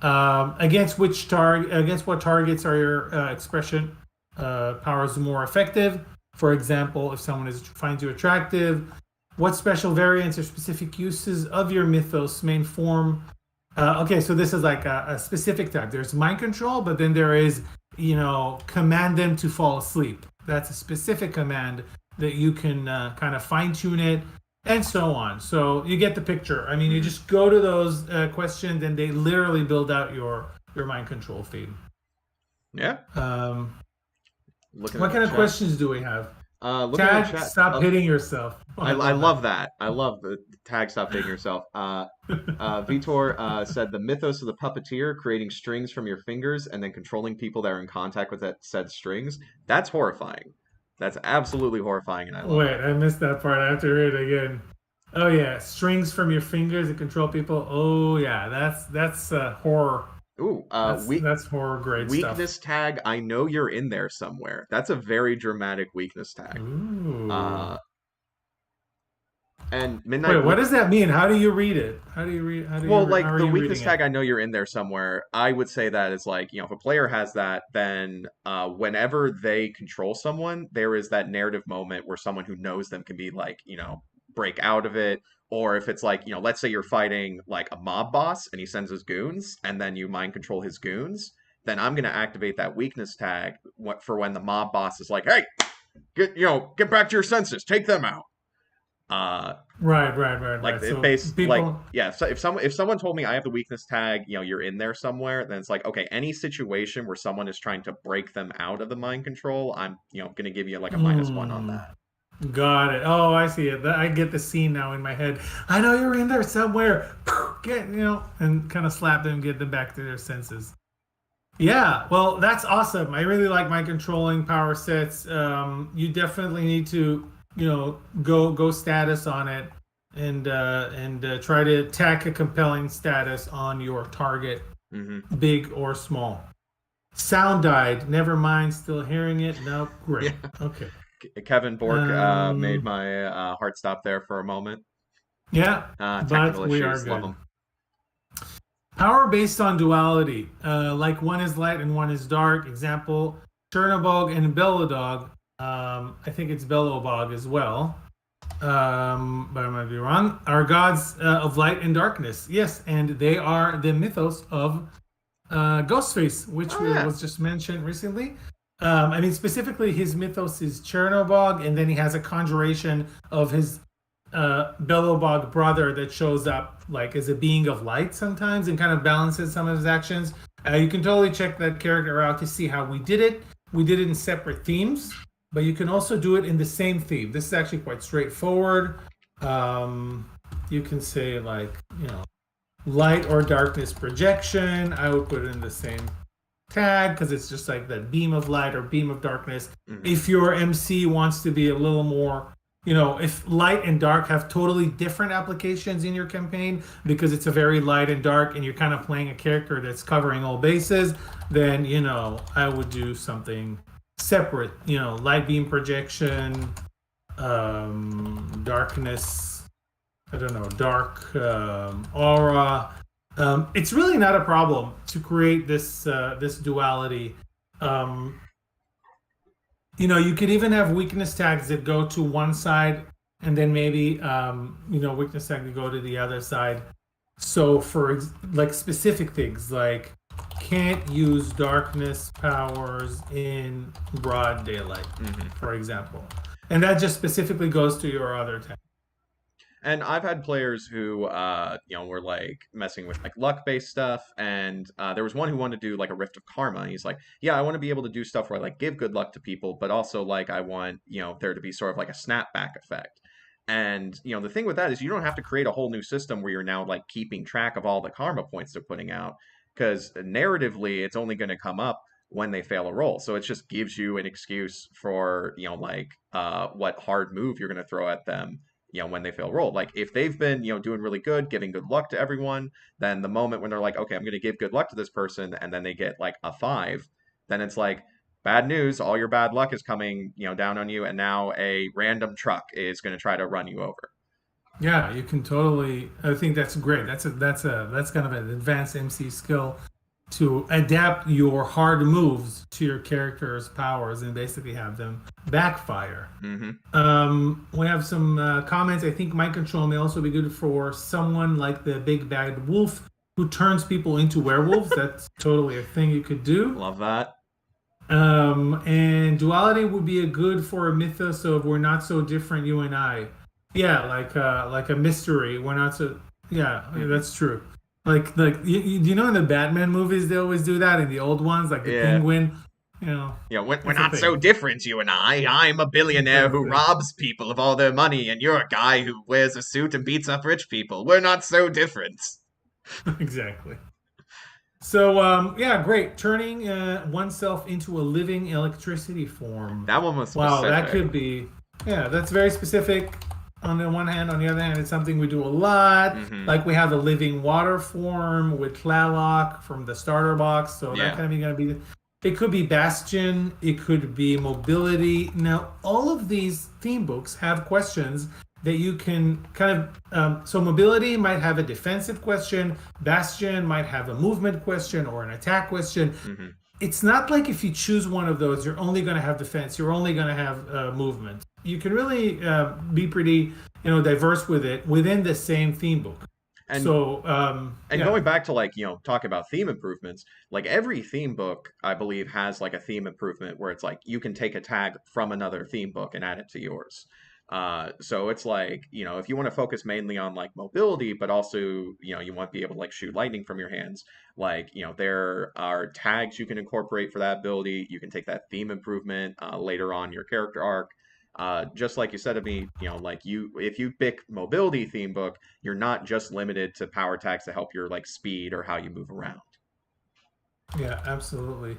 Against what targets are your expression powers more effective? For example, if someone finds you attractive, what special variants or specific uses of your mythos main form? Okay, so this is like a specific type. There's mind control, but then there is, command them to fall asleep. That's a specific command that you can kind of fine tune it, and so on. So you get the picture. I mean, you just go to those questions, and they literally build out your mind control feed. Yeah. What kind of questions do we have? Looking at the Tag, chat. stop hitting yourself. Oh, I love that. I love the tag stop hitting yourself. Vitor said the mythos of the puppeteer creating strings from your fingers and then controlling people that are in contact with that said strings. That's horrifying. That's absolutely horrifying, and I love Wait, it. I missed that part. I have to read it again. Oh yeah, strings from your fingers to control people. Oh yeah, that's horror. Ooh, That's horror grade weakness stuff. tag. I know you're in there somewhere. That's a very dramatic weakness tag. Ooh. And Wait, what does that mean? How do you read it? Well, How like are the you weakness reading it? tag, I know you're in there somewhere. I would say that is like, if a player has that, then whenever they control someone, there is that narrative moment where someone who knows them can be like, break out of it. Or if it's like, let's say you're fighting like a mob boss and he sends his goons, and then you mind control his goons. then I'm going to activate that weakness tag for when the mob boss is like, hey, get back to your senses, take them out. Like Right. So people, yeah. So if someone told me I have the weakness tag, you're in there somewhere, then it's like, okay, any situation where someone is trying to break them out of the mind control, I'm going to give you like a -1 on that. Got it. Oh, I see it. I get the scene now in my head. I know you're in there somewhere. Get, and kind of slap them, get them back to their senses. Yeah, well, that's awesome. I really like my controlling power sets. You definitely need to, go status on it and try to tack a compelling status on your target, big or small. Sound died. Never mind. Still hearing it. Nope. Great. Yeah. Okay. Kevin Bork made my heart stop there for a moment. Yeah, technical but we issues. are good. Love them. Power based on duality, like one is light and one is dark. Example: Chernobog and Belodog. I think it's Belobog as well, but I might be wrong. Are gods of light and darkness. Yes, and they are the mythos of Ghostface, which was just mentioned recently. Specifically, his mythos is Chernobog, and then he has a conjuration of his Belobog brother that shows up like as a being of light sometimes and kind of balances some of his actions. You can totally check that character out to see how we did it. We did it in separate themes, but you can also do it in the same theme. This is actually quite straightforward. You can say like, light or darkness projection. I would put it in the same tag because it's just like that beam of light or beam of darkness. If your MC wants to be a little more, if light and dark have totally different applications in your campaign because it's a very light and dark and you're kind of playing a character that's covering all bases, then I would do something separate. Light beam projection, darkness, I don't know, dark aura. It's really not a problem to create this duality. You could even have weakness tags that go to one side, and then maybe weakness tag to go to the other side. So for like specific things, like can't use darkness powers in broad daylight, for example, and that just specifically goes to your other tag. And I've had players who, were like messing with like luck-based stuff, and there was one who wanted to do like a Rift of Karma. And he's like, "Yeah, I want to be able to do stuff where I like give good luck to people, but also like I want there to be sort of like a snapback effect." And the thing with that is you don't have to create a whole new system where you're now like keeping track of all the karma points they're putting out, because narratively it's only going to come up when they fail a roll. So it just gives you an excuse for what hard move you're going to throw at them when they fail roll. Like if they've been, doing really good, giving good luck to everyone, then the moment when they're like, okay, I'm going to give good luck to this person, and then they get like a 5, then it's like, bad news, all your bad luck is coming, down on you, and now a random truck is going to try to run you over. Yeah, you can totally. I think that's great. That's kind of an advanced MC skill to adapt your hard moves to your character's powers and basically have them backfire. We have some comments. I think mind control may also be good for someone like the big bad wolf who turns people into werewolves. That's totally a thing you could do. Love that. And duality would be a good for a mythos of we're not so different, you and I. Yeah, like a mystery. We're not so. Yeah, that's true. Like you know in the Batman movies they always do that in the old ones, like the Penguin. Yeah, we're not so different, you and I. I'm a billionaire who robs people of all their money, and you're a guy who wears a suit and beats up rich people. We're not so different. Exactly. So great. Turning oneself into a living electricity form. That one was specific. Wow, that could be. Yeah, that's very specific. On the one hand, on the other hand, it's something we do a lot. Like we have the living water form with Tlaloc from the starter box. So that kind of going to be. It could be Bastion. It could be mobility. Now, all of these theme books have questions that you can kind of. So mobility might have a defensive question. Bastion might have a movement question or an attack question. It's not like if you choose one of those, you're only going to have defense. You're only going to have movement. You can really be pretty, diverse with it within the same theme book. And So and yeah. going back to like, talking about theme improvements, like every theme book, I believe, has like a theme improvement where it's like you can take a tag from another theme book and add it to yours. So it's like, if you want to focus mainly on like mobility, but also, you want to be able to like shoot lightning from your hands, like, there are tags you can incorporate for that ability. You can take that theme improvement later on in your character arc. Just like you said to me, like if you pick mobility theme book, you're not just limited to power tags to help your like speed or how you move around. Yeah, absolutely.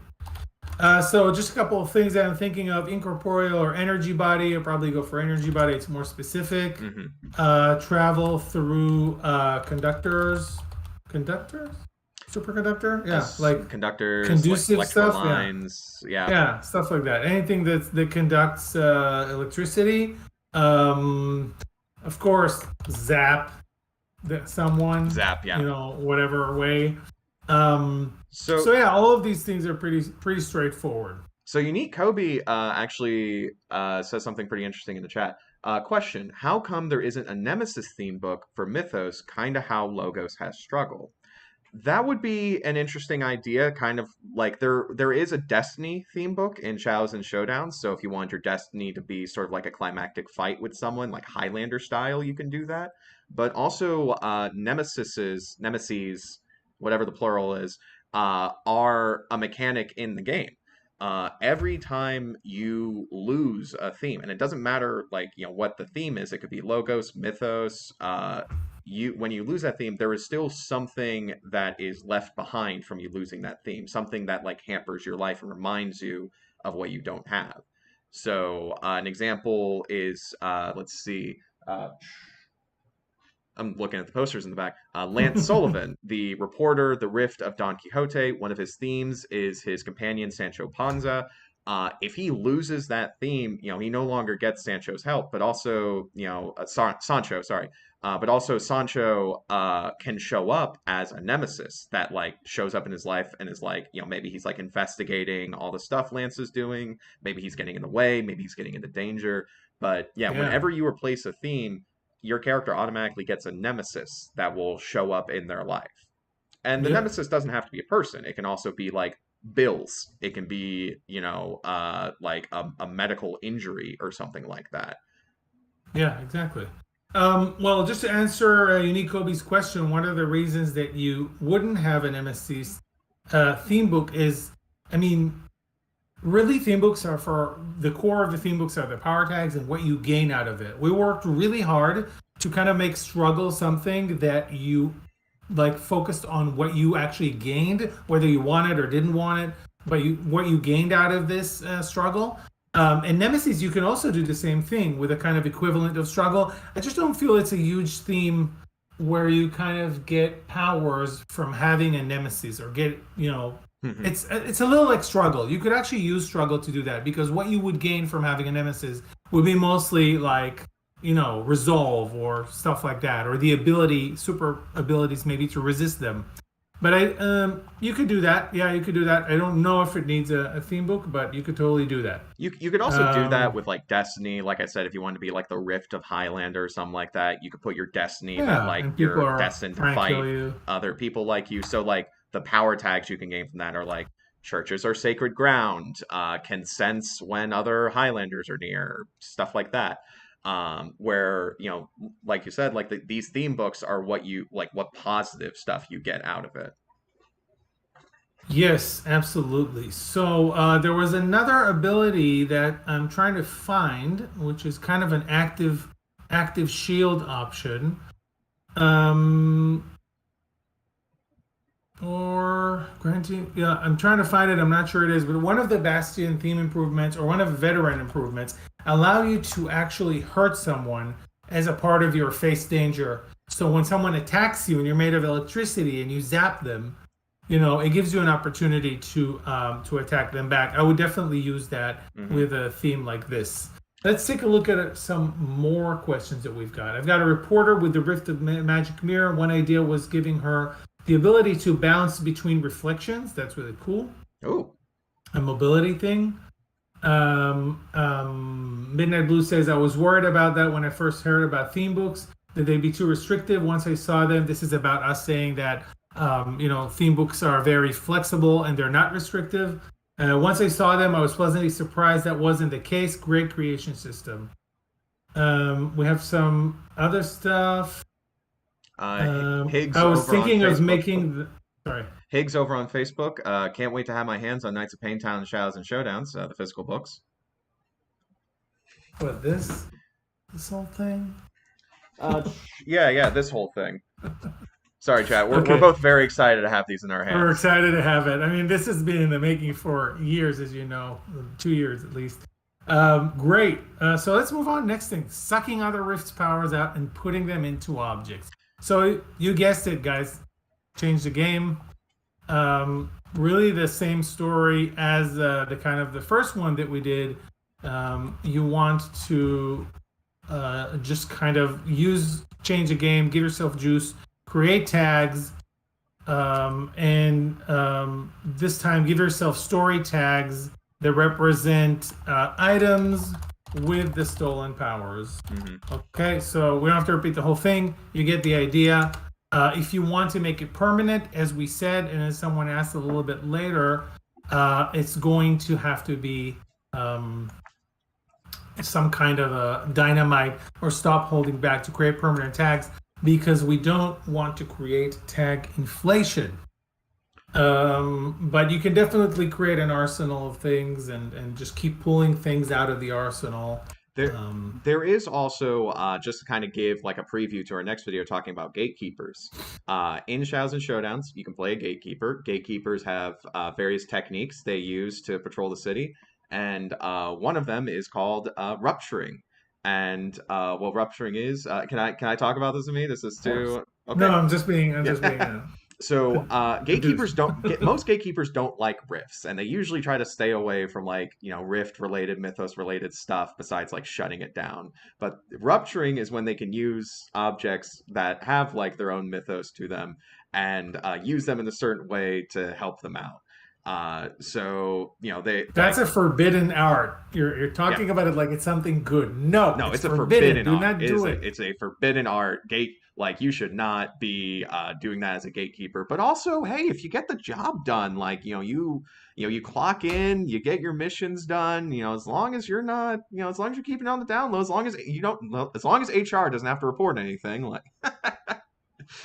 So just a couple of things that I'm thinking of: incorporeal or energy body. I'll probably go for energy body. It's more specific. Hmm. Travel through conductors, superconductor. Yeah, As like conductors, like conducive electrical stuff. Yeah, lines, yeah. yeah, stuff like that. Anything that conducts electricity. Um, of course, zap that someone, Zap, yeah. whatever way. Um, so So yeah, all of these things are pretty straightforward. so Unique Kobe actually says something pretty interesting in the chat. Question: How come there isn't a Nemesis theme book for Mythos? Kind of how Logos has struggled. That would be an interesting idea, kind of like there is a Destiny theme book in Shadows and Showdowns. So if you want your Destiny to be sort of like a climactic fight with someone, like Highlander style, you can do that. But also Nemesis, whatever the plural is, are a mechanic in the game. Every time you lose a theme, and it doesn't matter like what the theme is, it could be Logos, Mythos, when you lose that theme, there is still something that is left behind from you losing that theme, something that like hampers your life and reminds you of what you don't have. So an example is let's see. I'm looking at the posters in the back. Lance Sullivan, the reporter, the Rift of Don Quixote. One of his themes is his companion Sancho Panza. If he loses that theme, he no longer gets Sancho's help, but also, Sancho, sorry, but also Sancho can show up as a nemesis that like shows up in his life and is like, maybe he's like investigating all the stuff Lance is doing. Maybe he's getting in the way. Maybe he's getting into danger. But yeah, Yeah, whenever you replace a theme, your character automatically gets a nemesis that will show up in their life. And the yep, nemesis doesn't have to be a person. It can also be like bills. It can be, like a medical injury or something like that. yeah, exactly. Well, just to answer Unique Kobe's question, one of the reasons that you wouldn't have an MSC theme book is, I mean, really, theme books are for the core of the theme books are the power tags and what you gain out of it. We worked really hard to kind of make struggle something that you like focused on what you actually gained, whether you wanted or didn't want it, but what you gained out of this struggle. And Nemesis, you can also do the same thing with a kind of equivalent of struggle. I just don't feel it's a huge theme where you kind of get powers from having a nemesis or get, Hmm. it's a little like struggle. You could actually use struggle to do that because what you would gain from having a nemesis would be mostly like, resolve or stuff like that, or the super abilities maybe to resist them. But you could do that. Yeah, you could do that. I don't know if it needs a theme book, but you could totally do that. You could also do that Um, with like Destiny. Like I said, if you want to be like the Rift of Highlander or something like that, you could put your Destiny that yeah, like and people you're are destined to trying to fight kill you. other people like you. So like the power tags you can gain from that are like churches are sacred ground, can sense when other Highlanders are near, stuff like that. Where like you said, like these theme books are what you like, what positive stuff you get out of it. Yes, absolutely. So there was another ability that I'm trying to find, which is kind of an active shield option. Um, or granting, yeah, I'm trying to find it. I'm not sure it is, but one of the Bastion theme improvements or one of the veteran improvements allow you to actually hurt someone as a part of your face danger. So when someone attacks you and you're made of electricity and you zap them, it gives you an opportunity to attack them back. I would definitely use that Hmm. with a theme like this. Let's take a look at some more questions that we've got. I've got a reporter with the Rift of Magic Mirror. One idea was giving her the ability to bounce between reflections. That's really cool. Oh, A mobility thing. Midnight Blue says, I was worried about that when I first heard about theme books. that they'd be too restrictive. Once I saw them, this is about us saying that theme books are very flexible and they're not restrictive. Once I saw them, I was pleasantly surprised that wasn't the case. Great creation system. We have some other stuff. Higgs I was over thinking on of Facebook. making. Sorry. Higgs over on Facebook. Can't wait to have my hands on Knights of Paintown, Shadows and Showdowns, the physical books. What, this whole thing? Yeah, this whole thing. Sorry, chat. We're Okay. both very excited to have these in our hands. We're excited to have it. I mean, this has been in the making for years, as you know, 2 years at least. Great. So let's move on. Next thing, sucking other Rift's powers out and putting them into objects. So you guessed it, guys. Change the game. Really the same story as the kind of the first one that we did. You want to just kind of change the game, give yourself juice, create tags, and this time give yourself story tags that represent items with the stolen powers. Mm-hmm. Okay, so we don't have to repeat the whole thing. You get the idea. If you want to make it permanent, as we said, and as someone asked a little bit later, it's going to have to be some kind of a dynamite or stop holding back to create permanent tags, because we don't want to create tag inflation. But you can definitely create an arsenal of things and just keep pulling things out of the arsenal. There is also, just to kind of give like a preview to our next video talking about gatekeepers. In Shadows and Showdowns, you can play a gatekeeper. Gatekeepers have various techniques they use to patrol the city, and one of them is called rupturing. And what rupturing is, can I talk about this with me? This is too okay. No, I'm just being. So most gatekeepers don't like rifts, and they usually try to stay away from rift related, mythos related stuff besides like shutting it down. But rupturing is when they can use objects that have like their own mythos to them and use them in a certain way to help them out. That's a forbidden art. You're talking about it like it's something good. No, it's a forbidden art. Do not do it. It's a forbidden art. You should not be doing that as a gatekeeper. But also, hey, if you get the job done, you clock in, you get your missions done, as long as you're not, as long as you're keeping it on the down low, as long as HR doesn't have to report anything,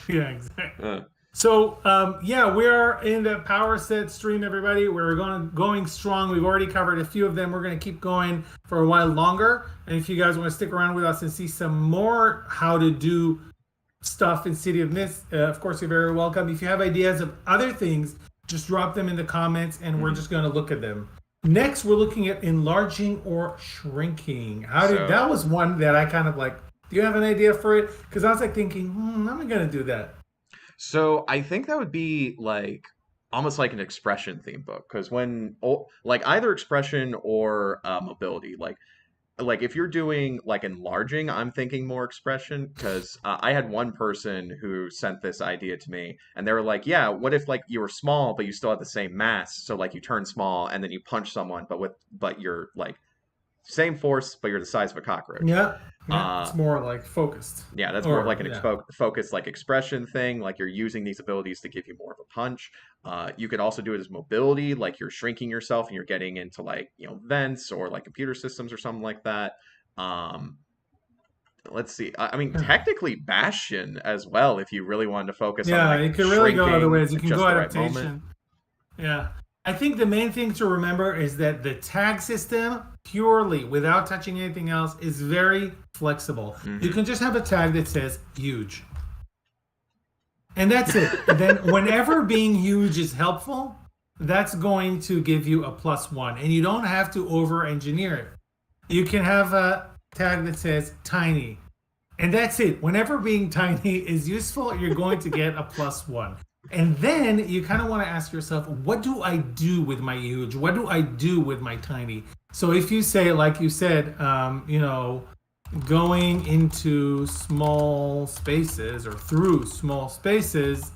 yeah, exactly. So, we are in the Powerset stream, everybody. We're going strong. We've already covered a few of them. We're going to keep going for a while longer. And if you guys want to stick around with us and see some more how to do stuff in City of Mist, of course, you're very welcome. If you have ideas of other things, just drop them in the comments, and we're just going to look at them. Next, we're looking at enlarging or shrinking. That was one that I kind of like, do you have an idea for it? Because I was thinking, I'm not going to do that. So I think that would be almost like an expression theme book, because when either expression or mobility, if you're doing enlarging, I'm thinking more expression, because I had one person who sent this idea to me, and they were like, yeah, what if you were small but you still had the same mass, so you turn small and then you punch someone, but you're same force, but you're the size of a cockroach. Yeah, it's more focused. Yeah, that's more like an focused expression thing. You're using these abilities to give you more of a punch. You could also do it as mobility, you're shrinking yourself and you're getting into vents or computer systems or something like that. Let's see. I mean, technically Bastion as well, if you really wanted to focus on you can really go other ways. You can go adaptation. Yeah. I think the main thing to remember is that the tag system, purely without touching anything else, is very flexible. Mm-hmm. You can just have a tag that says huge. And that's it. And then whenever being huge is helpful, that's going to give you a +1. And you don't have to over-engineer it. You can have a tag that says tiny. And that's it. Whenever being tiny is useful, you're going to get a +1. And then you kind of want to ask yourself, what do I do with my huge? What do I do with my tiny? So if you say, like you said, going into small spaces or through small spaces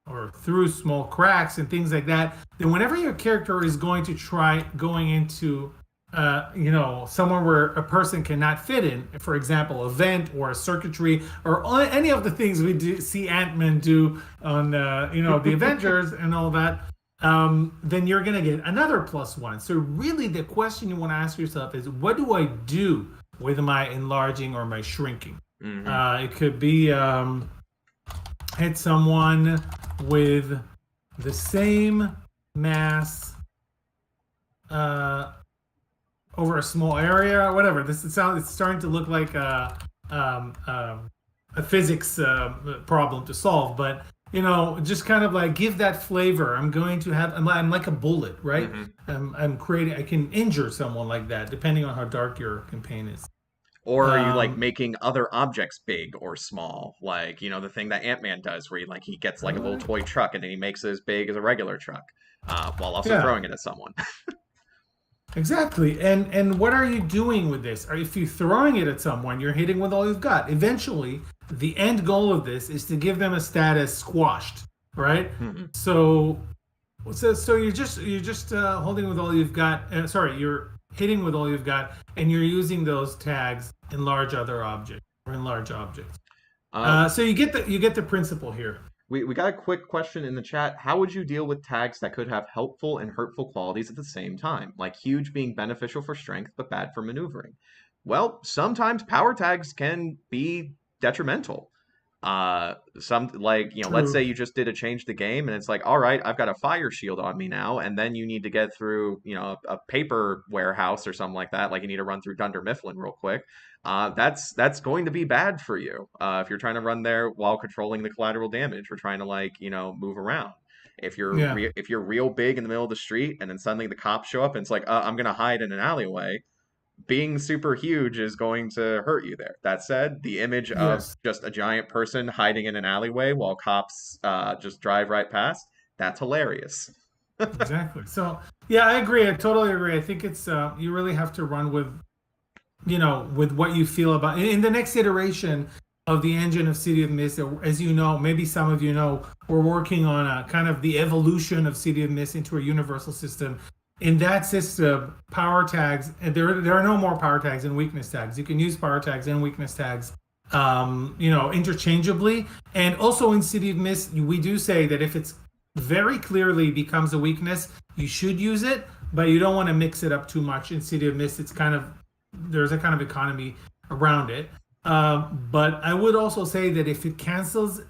or through small cracks and things like that, then whenever your character is going to try going into somewhere where a person cannot fit in, for example, a vent or a circuitry or any of the things we do see Ant-Man do on, the Avengers and all that, then you're going to get another +1. So really the question you want to ask yourself is, what do I do with my enlarging or my shrinking? It could be hit someone with the same mass over a small area or whatever. It's starting to look like a physics problem to solve, but just kind of like give that flavor. I'm like a bullet, right? I can injure someone like that depending on how dark your campaign is. Or are you like making other objects big or small? Like, the thing that Ant-Man does where he gets like a little toy truck and then he makes it as big as a regular truck, while also throwing it at someone. Exactly. And what are you doing with this? Or if you're throwing it at someone, you're hitting with all you've got. Eventually, the end goal of this is to give them a status squashed, right? So you're just holding with all you've got. You're hitting with all you've got, and you're using those tags in large other objects or in large objects. So you get the principle here. We got a quick question in the chat. How would you deal with tags that could have helpful and hurtful qualities at the same time? Like huge being beneficial for strength, but bad for maneuvering. Well, sometimes power tags can be detrimental. Let's say you just did a change the game and it's like, all right, I've got a fire shield on me now, and then you need to get through, a paper warehouse or something like that. Like you need to run through Dunder Mifflin real quick. That's going to be bad for you if you're trying to run there while controlling the collateral damage or trying to move around. If you're real big in the middle of the street and then suddenly the cops show up and it's like, I'm gonna hide in an alleyway, being super huge is going to hurt you there. That said, the image of just a giant person hiding in an alleyway while cops just drive right past, that's hilarious. Exactly. So yeah, I agree. I totally agree. I think it's you really have to run with what you feel about in the next iteration of the engine of City of Mist. As you know, maybe some of you know, we're working on a kind of the evolution of City of Mist into a universal system. In that system, power tags, and there are no more power tags and weakness tags. You can use power tags and weakness tags interchangeably. And also in City of Mist, we do say that if it's very clearly becomes a weakness, you should use it, but you don't want to mix it up too much. In City of Mist, there's a kind of economy around it. But I would also say that if it cancels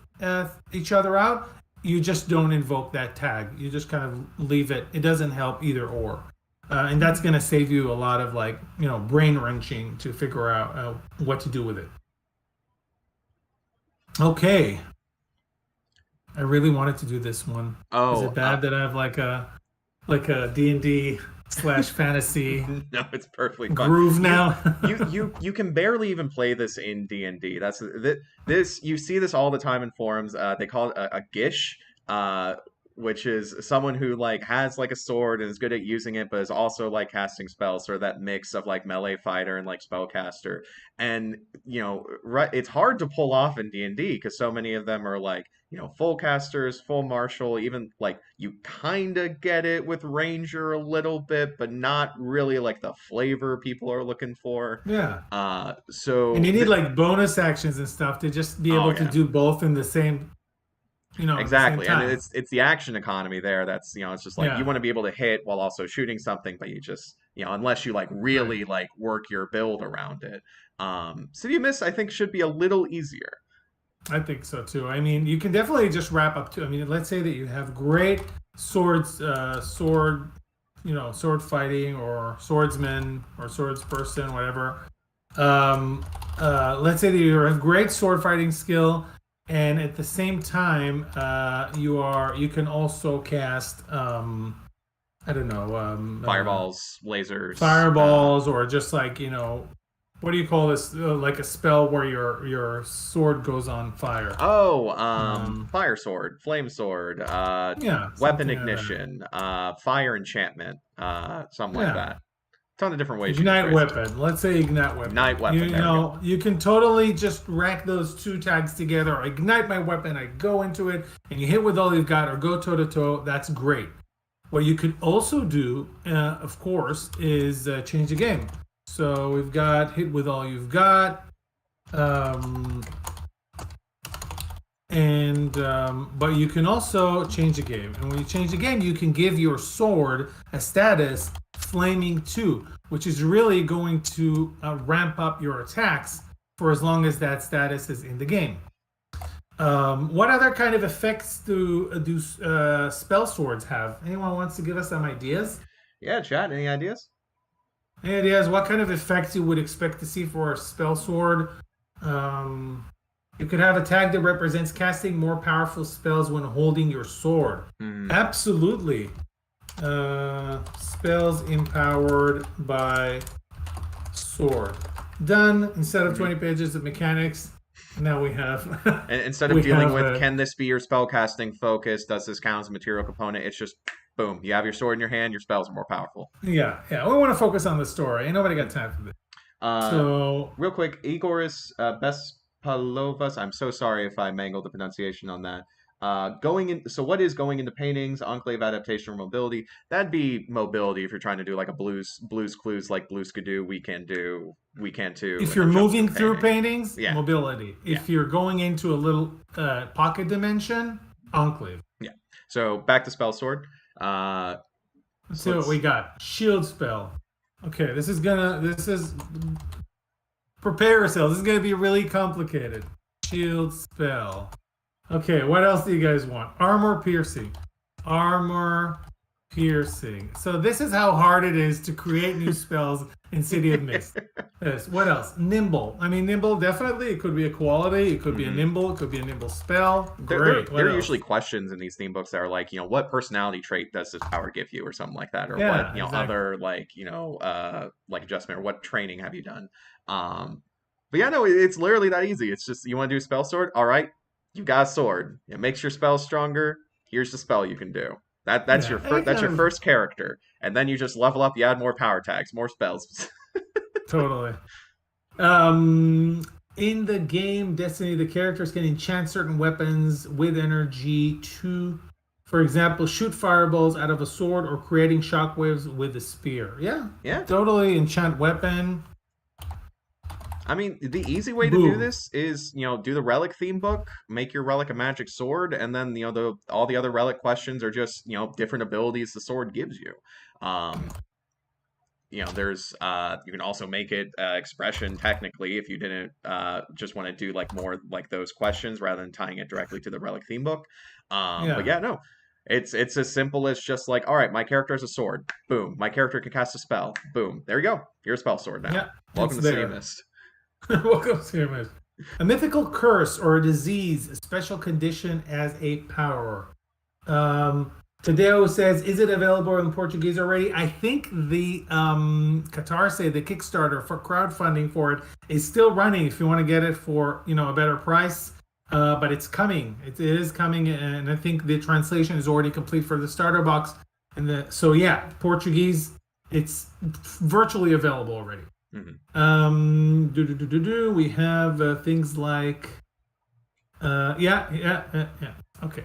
each other out, you just don't invoke that tag. You just kind of leave it. It doesn't help either or. And that's going to save you a lot of brain wrenching to figure out what to do with it. Okay. I really wanted to do this one. Is it bad that I have like a D&D / fantasy no, it's perfectly fun. Groove now? you can barely even play this in D&D. That's this you see this all the time in forums. They call it a gish, which is someone who has a sword and is good at using it, but is also casting spells, sort of that mix of melee fighter and spellcaster. And it's hard to pull off in D&D because so many of them are full casters, full martial, even you kind of get it with ranger a little bit, but not really the flavor people are looking for. Yeah. And you need bonus actions and stuff to just be able to do both in the same. Exactly, and it's the action economy there. That's it's just you want to be able to hit while also shooting something, but you just unless you really work your build around it. City of Mist, I think, should be a little easier. I think so too. I mean, you can definitely just wrap up to. I mean, let's say that you have great sword fighting or swordsman or swordsperson, whatever. Let's say that you have great sword fighting skill. And at the same time, you can also cast fireballs, lasers, or just what do you call this? Like a spell where your sword goes on fire. Fire sword, flame sword, weapon ignition, fire enchantment, something like that. Ton of different ways. Ignite weapon. Let's say ignite weapon. Ignite weapon. You can totally just rack those two tags together. Ignite my weapon. I go into it, and you hit with all you've got, or go toe to toe. That's great. What you could also do, of course, is change the game. So we've got hit with all you've got, um, but you can also change the game. And when you change the game, you can give your sword a status Flaming 2, which is really going to ramp up your attacks for as long as that status is in the game. What other kind of effects do spell swords have? Anyone wants to give us some ideas? Yeah, chat. Any ideas? Any ideas? What kind of effects you would expect to see for a spell sword? You could have a tag that represents casting more powerful spells when holding your sword. Absolutely. Spells empowered by sword. Done. Instead of 20 pages of mechanics, now we have. And instead of dealing with can this be your spellcasting focus? Does this count as a material component? It's just boom. You have your sword in your hand. Your spells are more powerful. Yeah. We want to focus on the story. Ain't nobody got time for this. So real quick, Igoris Bespalovas. I'm so sorry if I mangled the pronunciation on that. So what is going into paintings, enclave adaptation, or mobility? That'd be mobility if you're trying to do like a blues clues like Blues could do. We can too. If you're moving through paintings, yeah. Mobility. If you're going into a little pocket dimension, enclave. Yeah. So back to spell sword. Let's see what we got. Shield spell. Okay, this is prepare yourselves. This is gonna be really complicated. Shield spell. Okay, what else do you guys want? Armor piercing. Armor piercing. So this is how hard it is to create new spells in City of Mist. Yes. What else? Nimble. I mean, nimble, definitely. It could be a quality. It could be a nimble. It could be a nimble spell. Great. There are usually questions in these theme books that are like, what personality trait does this power give you or something like that? Or what, exactly. Other like, like adjustment or what training have you done? But yeah, no, it's literally that easy. It's just, you want to do spell sword? All right. You got a sword. It makes your spell stronger. Here's the spell you can do. That's your first character, and then you just level up. You add more power tags, more spells. Totally. In the game Destiny, the characters can enchant certain weapons with energy to, for example, shoot fireballs out of a sword or creating shockwaves with a spear. Yeah. Totally enchant weapon. I mean, the easy way to do this is, do the relic theme book, make your relic a magic sword, and then, all the other relic questions are just, different abilities the sword gives you. There's, you can also make it expression technically if you didn't just want to do like more like those questions rather than tying it directly to the relic theme book. But yeah, no. It's as simple as just like, all right, my character has a sword. Boom. My character can cast a spell. Boom. There you go. You're a spell sword now. Yeah, welcome to City of Mist. Welcome to City of Mist. A mythical curse or a disease, a special condition as a power. Tadeo says, is it available in Portuguese already? I think the Catarse, the Kickstarter for crowdfunding for it, is still running if you want to get it for a better price. But it's coming. It is coming, and I think the translation is already complete for the starter box. So yeah, Portuguese, it's virtually available already. Mm-hmm. We have things like okay.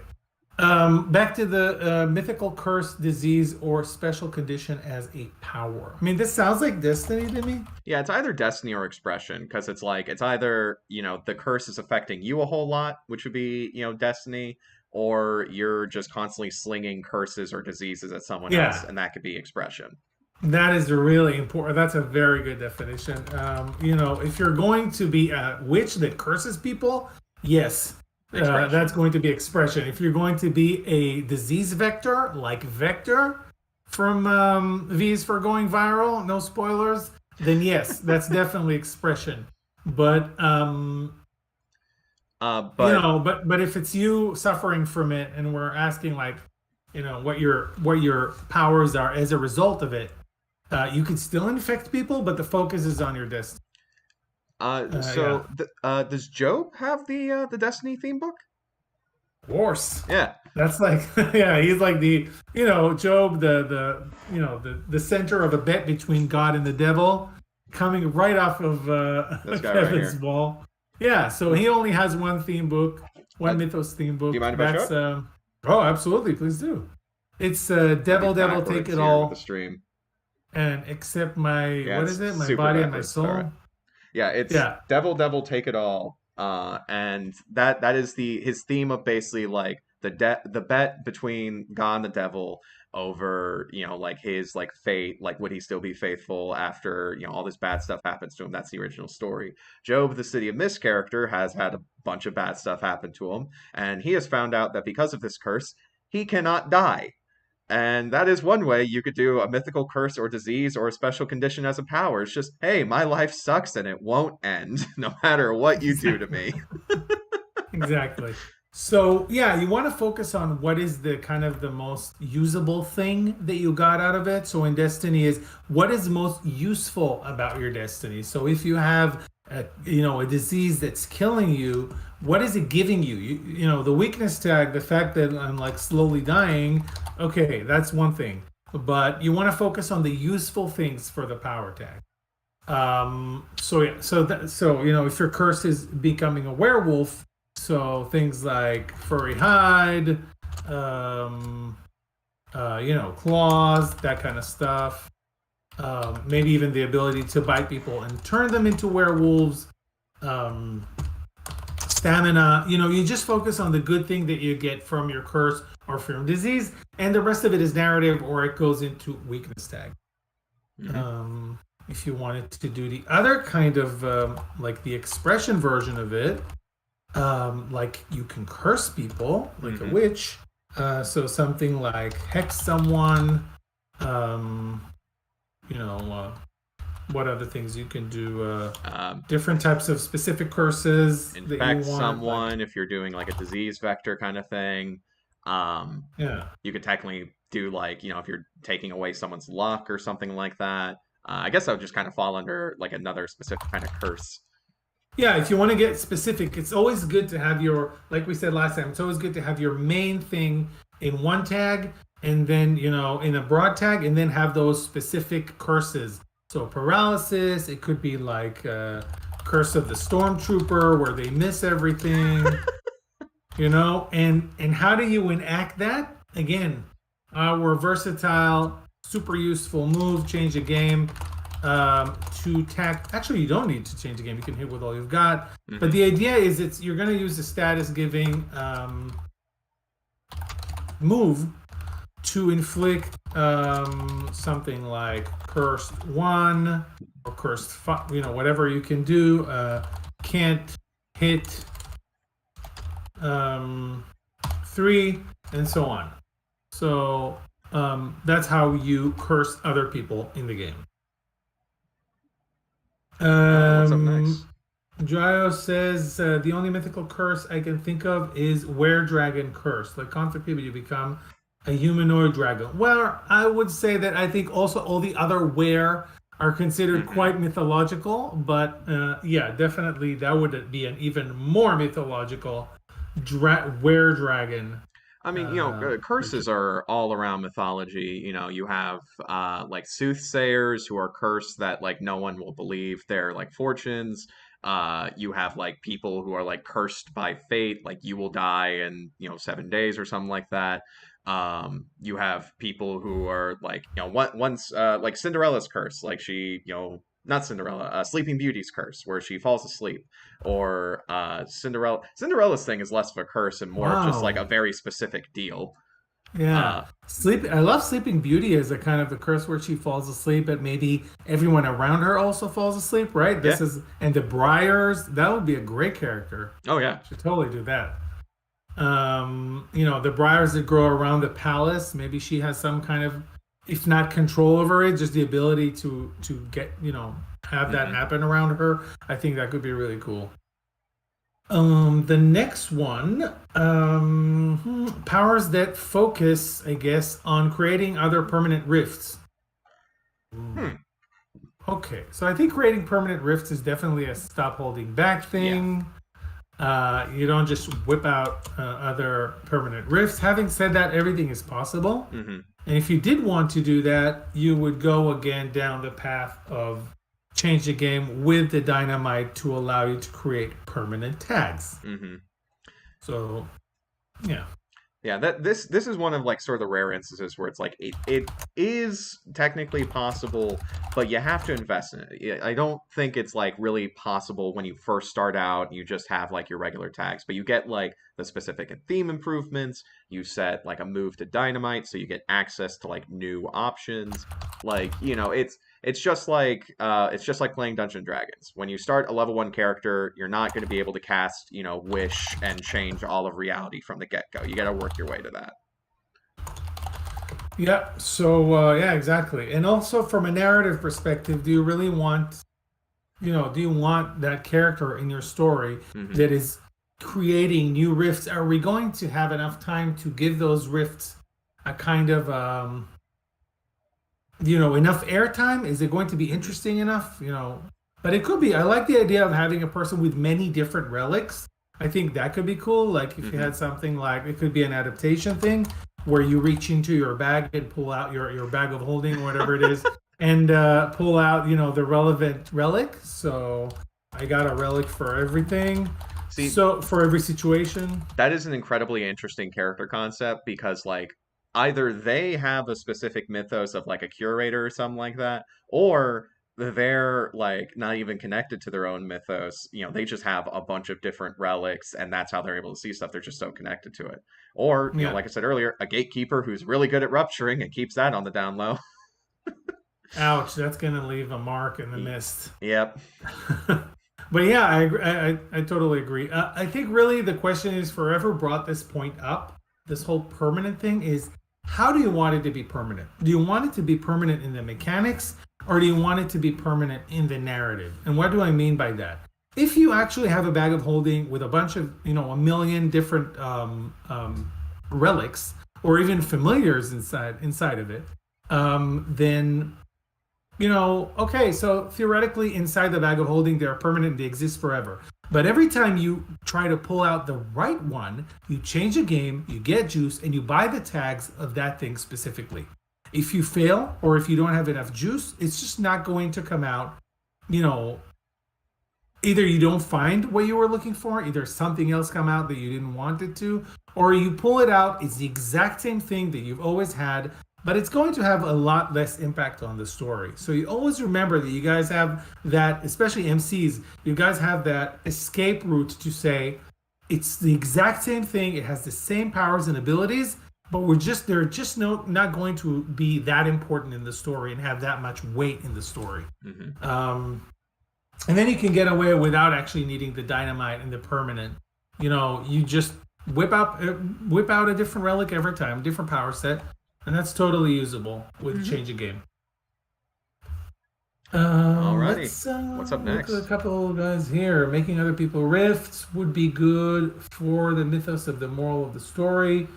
Back to the mythical curse, disease, or special condition as a power. I mean, this sounds like Destiny to me. Yeah, it's either Destiny or Expression, because it's like, it's either, the curse is affecting you a whole lot, which would be, Destiny, or you're just constantly slinging curses or diseases at someone else, and that could be Expression. That is really important. That's a very good definition. If you're going to be a witch that curses people, yes. That's going to be Expression. If you're going to be a disease vector, like Vector from V's for Going Viral, no spoilers, then yes, that's definitely Expression. But if it's you suffering from it, and we're asking like, what your powers are as a result of it, you can still infect people, but the focus is on your destiny. Does Job have the Destiny theme book? Of course. Yeah. That's like, he's like the, Job, the center of a bet between God and the devil, coming right off of Kevin's ball. Yeah, so he only has one theme book, one Mythos theme book. Do you mind if I show it? Oh, absolutely, please do. It's I'll be devil take backwards it here with the all stream. and accept my, Yeah, what it's is it? My super body and my backwards. All right. soul. Yeah, it's Yeah. devil take it all. And that is the his theme of basically like the bet between God and the devil over, like his like fate, like would he still be faithful after, all this bad stuff happens to him. That's the original story. Job, the City of Mist character, has had a bunch of bad stuff happen to him, and he has found out that because of this curse, he cannot die. And that is one way you could do a mythical curse or disease or a special condition as a power. It's just, hey, my life sucks and it won't end no matter what you do to me. Exactly. So yeah, you want to focus on what is the kind of the most usable thing that you got out of it. So in Destiny is what is most useful about your Destiny. So if you have a disease that's killing you, what is it giving you? The weakness tag, the fact that I'm like slowly dying, okay, that's one thing. But you want to focus on the useful things for the power tag. So yeah, if your curse is becoming a werewolf, so things like furry hide, claws, that kind of stuff. Maybe even the ability to bite people and turn them into werewolves. Stamina. You just focus on the good thing that you get from your curse or from disease, and the rest of it is narrative or it goes into weakness tag. Mhm. If you wanted to do the other kind of like the expression version of it, like you can curse people like a witch. So something like hex someone. What other things you can do? Different types of specific curses that you Infect want. someone if you're doing like a disease vector kind of thing. Yeah. You could technically do like, if you're taking away someone's luck or something like that. I guess that would just kind of fall under like another specific kind of curse. Yeah, if you want to get specific, it's always good to have like we said last time, it's always good to have your main thing in one tag and then, in a broad tag and then have those specific curses. So paralysis, it could be like Curse of the Stormtrooper where they miss everything, and how do you enact that? Again, our versatile, super useful move, change a game. To tag, actually you don't need to change the game, you can hit with all you've got, but the idea is you're going to use the status giving move to inflict something like cursed 1 or cursed 5, whatever you can do. Can't hit 3 and so on. So that's how you curse other people in the game. What's up next? Dryo says the only mythical curse I can think of is Were-Dragon Curse. Like conflict people, you become a humanoid dragon. Well, I would say that I think also all the other were are considered quite mythological, but yeah, definitely that would be an even more mythological Were-Dragon. I mean, curses are all around mythology. You have like soothsayers who are cursed that like no one will believe their like fortunes. You have like people who are like cursed by fate, like you will die in 7 days or something like that. You have people who are like once like Cinderella's curse, like she not Cinderella, Sleeping Beauty's curse, where she falls asleep, or Cinderella's thing is less of a curse and more of just like a very specific deal. Yeah. I love Sleeping Beauty as a kind of the curse where she falls asleep, but maybe everyone around her also falls asleep, right? And the Briars, that would be a great character. Oh yeah. Should totally do that. The Briars that grow around the palace, maybe she has some kind of, if not control over it, just the ability to get, have that happen around her. I think that could be really cool. The next one, powers that focus, I guess, on creating other permanent rifts. Okay, so I think creating permanent rifts is definitely a stop holding back thing. You don't just whip out other permanent rifts. Having said that, everything is possible. And if you did want to do that, you would go again down the path of change the game with the dynamite to allow you to create permanent tags. So, yeah. Yeah, this is one of like sort of the rare instances where it's like it is technically possible, but you have to invest in it. I don't think it's like really possible when you first start out. You just have like your regular tags, but you get like the specific and theme improvements. You set like a move to dynamite, so you get access to like new options. Like it's just like playing Dungeons and Dragons. When you start a level 1 character, you're not going to be able to cast, wish and change all of reality from the get-go. You got to work your way to that. Yeah. So yeah, exactly. And also from a narrative perspective, do you really want, do you want that character in your story Hmm. that is creating new rifts? Are we going to have enough time to give those rifts a kind of enough airtime? Is it going to be Hmm. interesting enough? But it could be. I like the idea of having a person with many different relics. I think that could be cool. Like if you Hmm. had something like it could be an adaptation thing where you reach into your bag and pull out your bag of holding or whatever it is and pull out, the relevant relic. So I got a relic for everything. See, So for every situation. that is an incredibly interesting character concept because like either they have a specific mythos of like a curator or something like that, or they're like not even connected to their own mythos. They just have a bunch of different relics and that's how they're able to see stuff. They're just so connected to it. Or, Yeah. like I said earlier, a gatekeeper who's really good at rupturing and keeps that on the down low. Ouch, that's gonna leave a mark in the Y- mist. Yep. But yeah, I agree. I totally agree. I think really the question is forever brought this point up. This whole permanent thing is how do you want it to be permanent? Do you want it to be permanent in the mechanics or do you want it to be permanent in the narrative? And what do I mean by that? If you actually have a bag of holding with a bunch of, a million different relics or even familiars inside of it, then okay, so theoretically, inside the bag of holding, they're permanent, they exist forever. But every time you try to pull out the right one, you change a game, you get juice, and you buy the tags of that thing specifically. If you fail, or if you don't have enough juice, it's just not going to come out. You know, either you don't find what you were looking for, either something else come out that you didn't want it to, or you pull it out, it's the exact same thing that you've always had, but it's going to have a lot less impact on the story. So you always remember that you guys have that, especially MCs, you guys have that escape route to say it's the exact same thing, it has the same powers and abilities, but they're just not going to be that important in the story and have that much weight in the story. Hmm. And then you can get away without actually needing the dynamite and the permanent. You just whip out a different relic every time, different power set, and that's totally usable with Hmm. change a game. Alrighty. Let's What's up look at a next? couple of guys here. Making other people rifts would be good for the mythos of the moral of the story.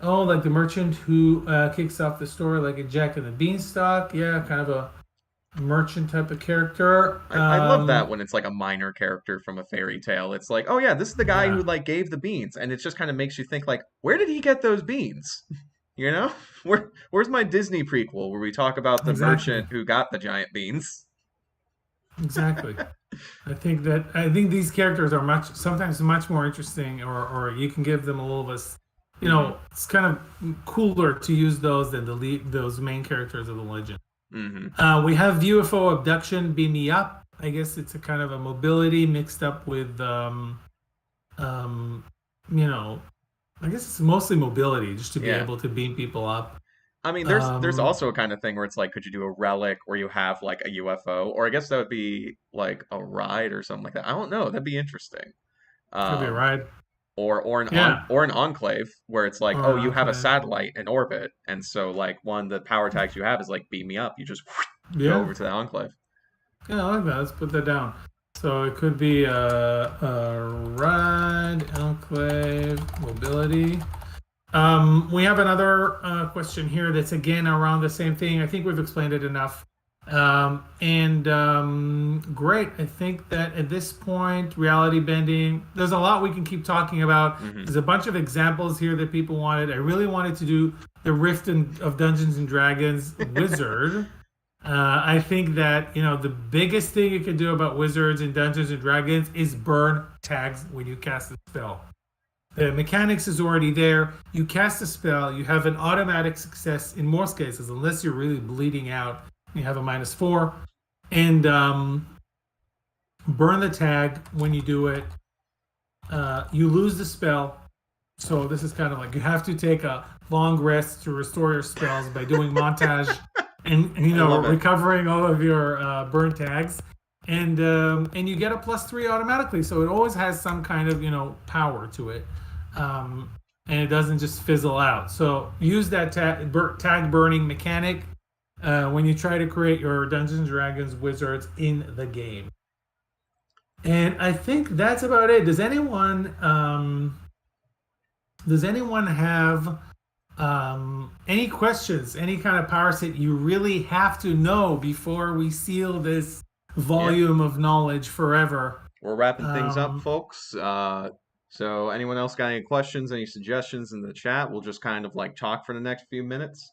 Oh, like the merchant who kicks off the story like a Jack and the Beanstalk. Yeah, kind of a merchant type of character. I love that when it's like a minor character from a fairy tale. It's like, oh yeah, this is the guy who Yeah, like gave the beans, and it just kind of makes you think like, where did he get those beans? You know, where's my Disney prequel where we talk about the exactly. merchant who got the giant beans? Exactly. I think these characters are sometimes much more interesting, or you can give them a little bit. Hmm. It's kind of cooler to use those than those main characters of the legend. Hmm. We have UFO abduction, beam me up. I guess it's a kind of a mobility mixed up with um, you know, I guess it's mostly mobility, just to be Yeah. able to beam people up. I mean, there's Um, also a kind of thing where it's like, could you do a relic where you have like a UFO, or I guess that would be like a ride or something like that. I don't know. That'd be interesting. could be a Um, ride. Yeah, or an enclave where it's like, or oh, an you have a enclave. satellite in orbit, and so like one of the power tags you have is like beam me up. You just go Yeah, over to the enclave. yeah, I like that. Let's put that down. So it could be a ride, enclave, mobility. We have another question here that's again around the same thing. I think we've explained it enough. And great. I think that at this point, reality bending, there's a lot we can keep talking about. Hmm. There's a bunch of examples here that people wanted. I really wanted to do the of Dungeons and Dragons wizard. I think that the biggest thing you can do about wizards and Dungeons and Dragons is burn tags when you cast a spell. The mechanics is already there. You cast a spell, you have an automatic success in most cases, unless you're really bleeding out. You have a -4, and burn the tag when you do it. You lose the spell. So this is kind of like you have to take a long rest to restore your spells by doing montage and I love it. recovering all of your burn tags, and you get a +3 automatically. So it always has some kind of power to it, and it doesn't just fizzle out. So use that tag burning mechanic when you try to create your Dungeons and Dragons wizards in the game. And I think that's about it. Does anyone have any questions? Any kind of power set you really have to know before we seal this Yeah, volume of knowledge forever? we're wrapping things up, Um, folks. So anyone else got any questions, any suggestions in the chat? We'll just kind of like talk for the next few minutes.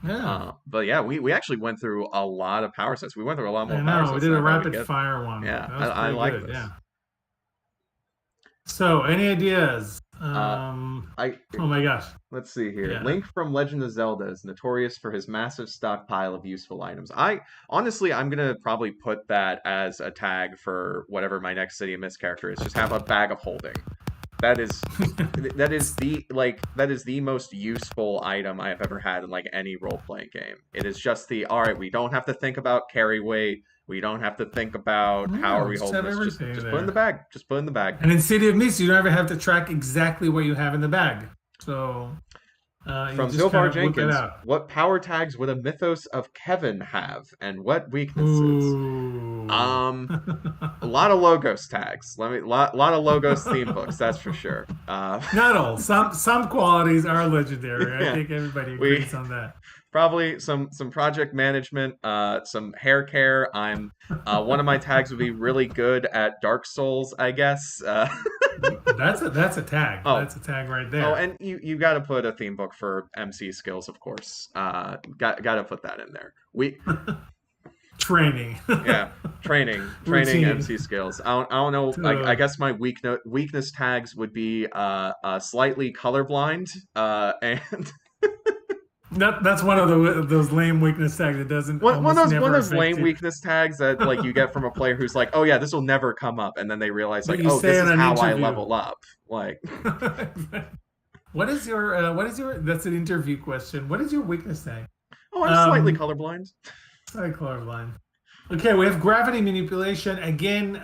yeah, But yeah, we actually went through a lot of power sets. We went through a lot more I power know. We sets did than a I thought we'd rapid get. fire one. Yeah, That was I pretty like good. this. Yeah. So, any ideas? Uh, I Oh my gosh. Let's see here. Yeah. Link from Legend of Zelda is notorious for his massive stockpile of useful items. I honestly, I'm gonna probably put that as a tag for whatever my next City of Mist character is. Just have a bag of holding. That is that is the most useful item I have ever had in like any role playing game. It is just the all right. We don't have to think about carry weight. We don't have to think about how are No, we just holding have this. Just everything just put in the there. bag. Just put in the bag. And in City of Mist, you don't ever have to track exactly what you have in the bag. So you From just kind Zilvar of whip it Jenkins, out. what power tags would a Mythos of Kevin have, and what weaknesses? Ooh. Um, a lot of Logos tags. Lot of Logos theme books, that's for sure. Not all. Some qualities are legendary. I Yeah, think everybody we agrees on that. probably some project management, some hair care. I'm one of my tags would be really good at Dark Souls, I guess. That's a tag. Oh, That's a tag right Oh, there. and you got to put a theme book for MC skills, of course. Got to put that in there. Training. Yeah, training Routine. MC skills. I don't know. I So guess my weakness tags would be slightly colorblind, and that's one of those lame weakness tags that doesn't one almost of those never affect lame you. weakness tags that like you get from a player who's like, oh yeah, this will never come up, and then they realize But like, you oh, say this in is an how I interview. level up. Like, What is your that's an interview question. What is your weakness tag? oh, I'm slightly Um colorblind. Sorry, colorblind. Okay, we have gravity manipulation. Again,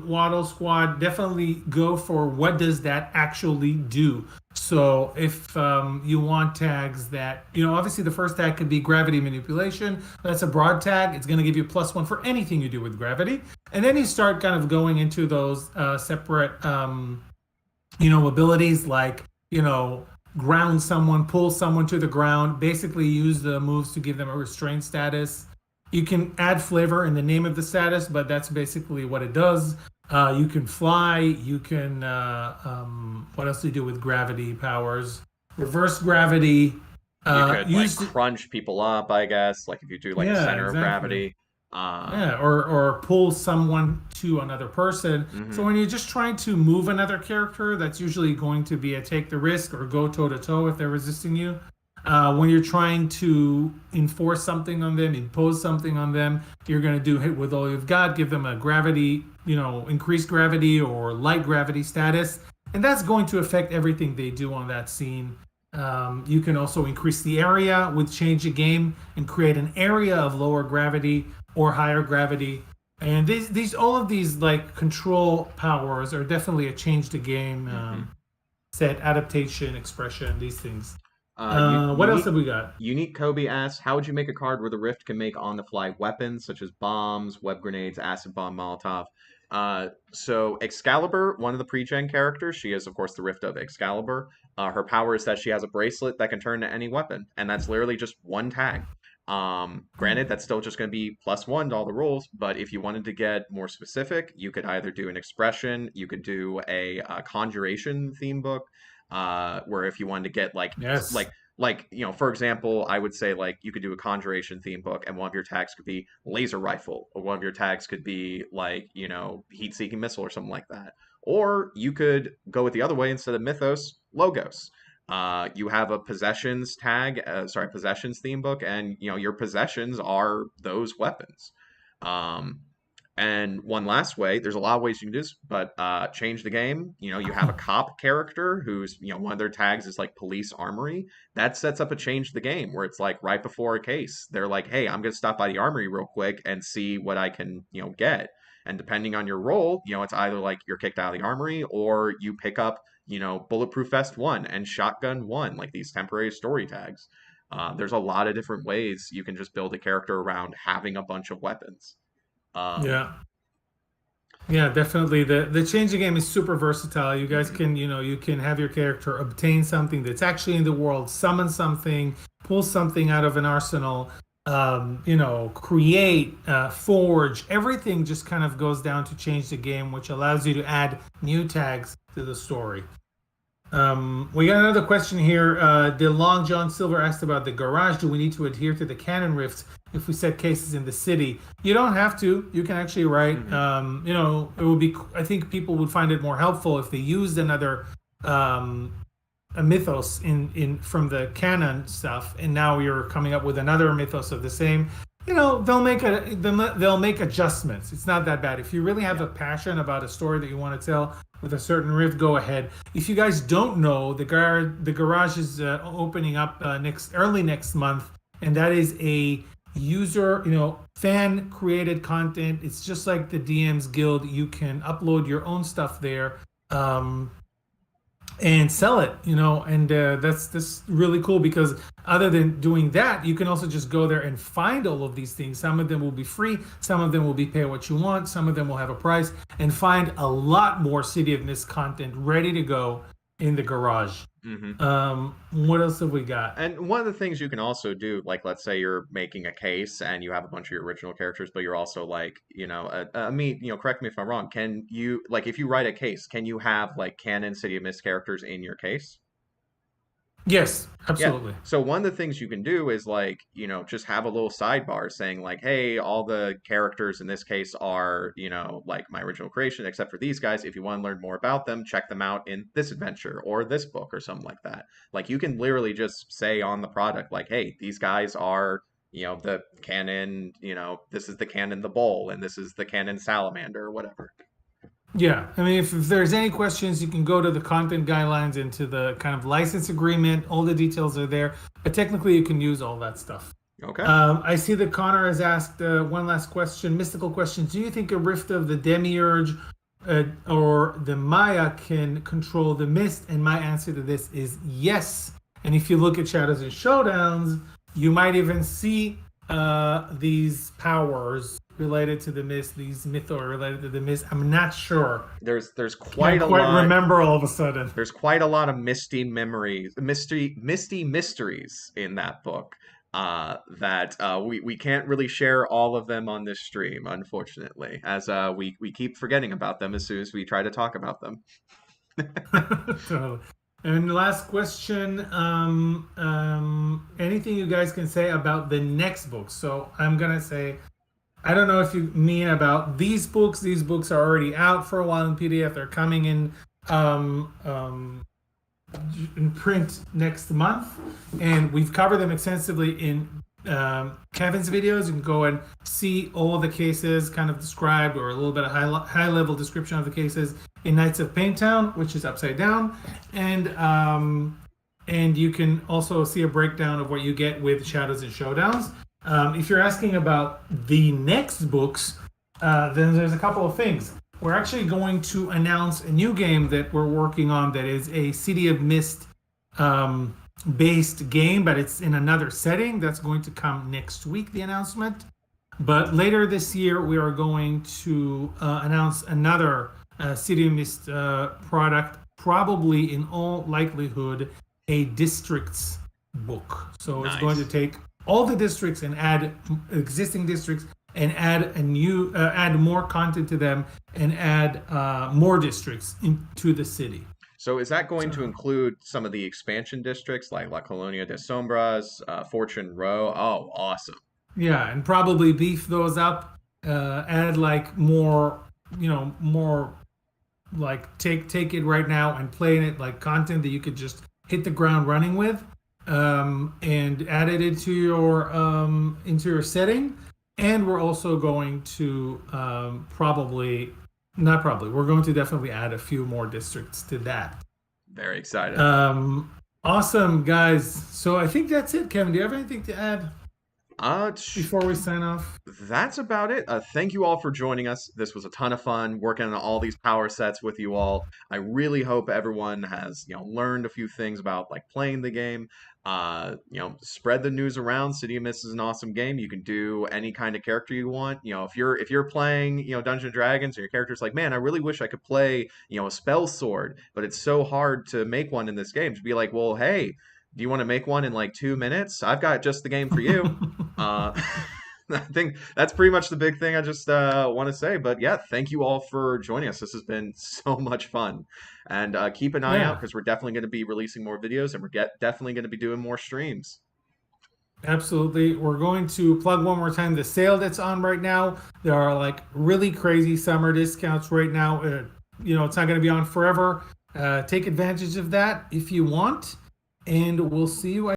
Waddle Squad, definitely go for what does that actually do. So if you want tags that, obviously the first tag could be gravity manipulation. That's a broad tag. It's going to give you +1 for anything you do with gravity. And then you start kind of going into those separate, abilities like, ground someone, pull someone to the ground, basically use the moves to give them a restraint status. You can add flavor in the name of the status, but that's basically what it does. You can fly. You can. What else do you do with gravity powers? Reverse gravity. You could like Use. crunch people up, I guess, like if you do like a Yeah, center of exactly. gravity. Um, Yeah, or pull someone to another person. So mhm. when you're just trying to move another character, that's usually going to be a take the risk or go toe to toe if they're resisting you. When you're trying to enforce something on them, impose something on them, you're going to do hit with all you've got, give them a gravity, increased gravity or light gravity status, and that's going to affect everything they do on that scene. You can also increase the area with change the game and create an area of lower gravity or higher gravity. And these all of these like control powers are definitely a change the game Mhm. set adaptation expression these things. What else Unique have we got? Unique Kobe asks, how would you make a card where the Rift can make on-the-fly weapons such as bombs, web grenades, acid bomb, Molotov? So Excalibur, one of the pre-gen characters, she is of course the Rift of Excalibur. Her power is that she has a bracelet that can turn to any weapon, and that's literally just one tag. Granted, that's still just going to be +1 to all the rules, but if you wanted to get more specific, you could either do an expression, you could do a conjuration theme book, where if you wanted to get Yes. for example, I would say like you could do a conjuration theme book, and one of your tags could be laser rifle, or one of your tags could be like heat seeking missile or something like that. Or you could go with the other way instead of Mythos, Logos. You have a possessions tag, possessions theme book, and your possessions are those weapons. Um, and one last way, there's a lot of ways you can do this, but change the game. You have a cop character who's, one of their tags is like police armory. That sets up a change the game where it's like right before a case, they're like, hey, I'm going to stop by the armory real quick and see what I can, get. And depending on your role, it's either like you're kicked out of the armory or you pick up, Bulletproof Vest 1 and Shotgun 1, like these temporary story tags. There's a lot of different ways you can just build a character around having a bunch of weapons. Um, Yeah. Yeah, definitely. The changing game is super versatile. You guys mhm. can, you can have your character obtain something that's actually in the world, summon something, pull something out of an arsenal, create, forge. Everything just kind of goes down to change the game, which allows you to add new tags to the story. We got another question here. The Long John Silver asked about the garage. Do we need to adhere to the canon rifts if we set cases in the city? You don't have to. You can actually write. Mhm. It would be. I think people would find it more helpful if they used another a mythos in from the canon stuff, and now you're coming up with another mythos of the same. They'll make adjustments. It's not that bad. If you really have Yeah. a passion about a story that you want to tell with a certain riff, go ahead. If you guys don't know, the garage is opening up early next month, and that is a user, fan created content. It's just like the DMs Guild. You can upload your own stuff there. And sell it, and that's really cool because other than doing that, you can also just go there and find all of these things. Some of them will be free, some of them will be pay what you want, some of them will have a price, and find a lot more City of Mist content ready to go in the garage. hmm What else have we got? And one of the things you can also do, like let's say you're making a case and you have a bunch of your original characters, but you're also like, correct me if I'm wrong. Can you, like, if you write a case, can you have like canon City of Mist characters in your case? Yes, Yeah. absolutely. So one of the things you can do is like, just have a little sidebar saying like, hey, all the characters in this case are, like my original creation, except for these guys. If you want to learn more about them, check them out in this adventure or this book or something like that. Like you can literally just say on the product, like, hey, these guys are, the canon, this is the canon the bull and this is the canon salamander or whatever. Yeah, I mean, if there's any questions, you can go to the content guidelines and to the kind of license agreement. All the details are there, but technically, you can use all that stuff. Okay. I see that Connor has asked one last question, mystical question. Do you think a rift of the Demiurge or the Maya can control the mist? And my answer to this is yes. And if you look at Shadows and Showdowns, you might even see these powers related to the mist, these mythos related to the mist. I'm not sure. There's Can't quite a quite lot. remember all of a sudden. There's quite a lot of misty mysteries in that book. That we can't really share all of them on this stream, unfortunately, as we keep forgetting about them as soon as we try to talk about them. Totally. And the last question, anything you guys can say about the next book? So I'm gonna say, I don't know if you mean about these books. These books are already out for a while in PDF. They're coming um, um, in print next month, and we've covered them extensively in Kevin's videos. You can go and see all the cases kind of described, or a little bit of high level description of the cases in Knights of Paintown, which is upside down, and you can also see a breakdown of what you get with Shadows and Showdowns. If you're asking about the next books, then there's a couple of things. We're actually going to announce a new game that we're working on that is a City of Mist based game, but it's in another setting. That's going to come next week, the announcement. But later this year, we are going to announce another City of Mist product, probably in all likelihood, a districts book. So it's going to Nice. take all the districts and add existing districts and add more content to them and add more districts into the city. So is that going to So include some of the expansion districts like La Colonia de Sombras, Fortune Row? Oh, awesome. yeah, and probably beef those up, add like more like take it right now and play in it, like content that you could just hit the ground running with, and add it into your setting. And we're also going to probably not probably we're going to definitely add a few more districts to that. Very excited. Awesome, guys. So I think that's it. Kevin, do you have anything to add before we sign off? That's about it. Thank you all for joining us. This was a ton of fun working on all these power sets with you all. I really hope everyone has, learned a few things about like playing the game. Spread the news around. City of Mist is an awesome game. You can do any kind of character you want. If you're playing, Dungeons and Dragons, and your character's like, man, I really wish I could play, a spell sword, but it's so hard to make one in this game. To be like, well, hey, do you want to make one in like 2 minutes? I've got just the game for you. Uh, I think that's pretty much the big thing I just want to say. But yeah, thank you all for joining us. This has been so much fun. And keep an eye out Yeah, because we're definitely going to be releasing more videos and we're definitely going to be doing more streams. absolutely. We're going to plug one more time the sale that's on right now. There are like really crazy summer discounts right now. It's not going to be on forever. Take advantage of that if you want, and we'll see you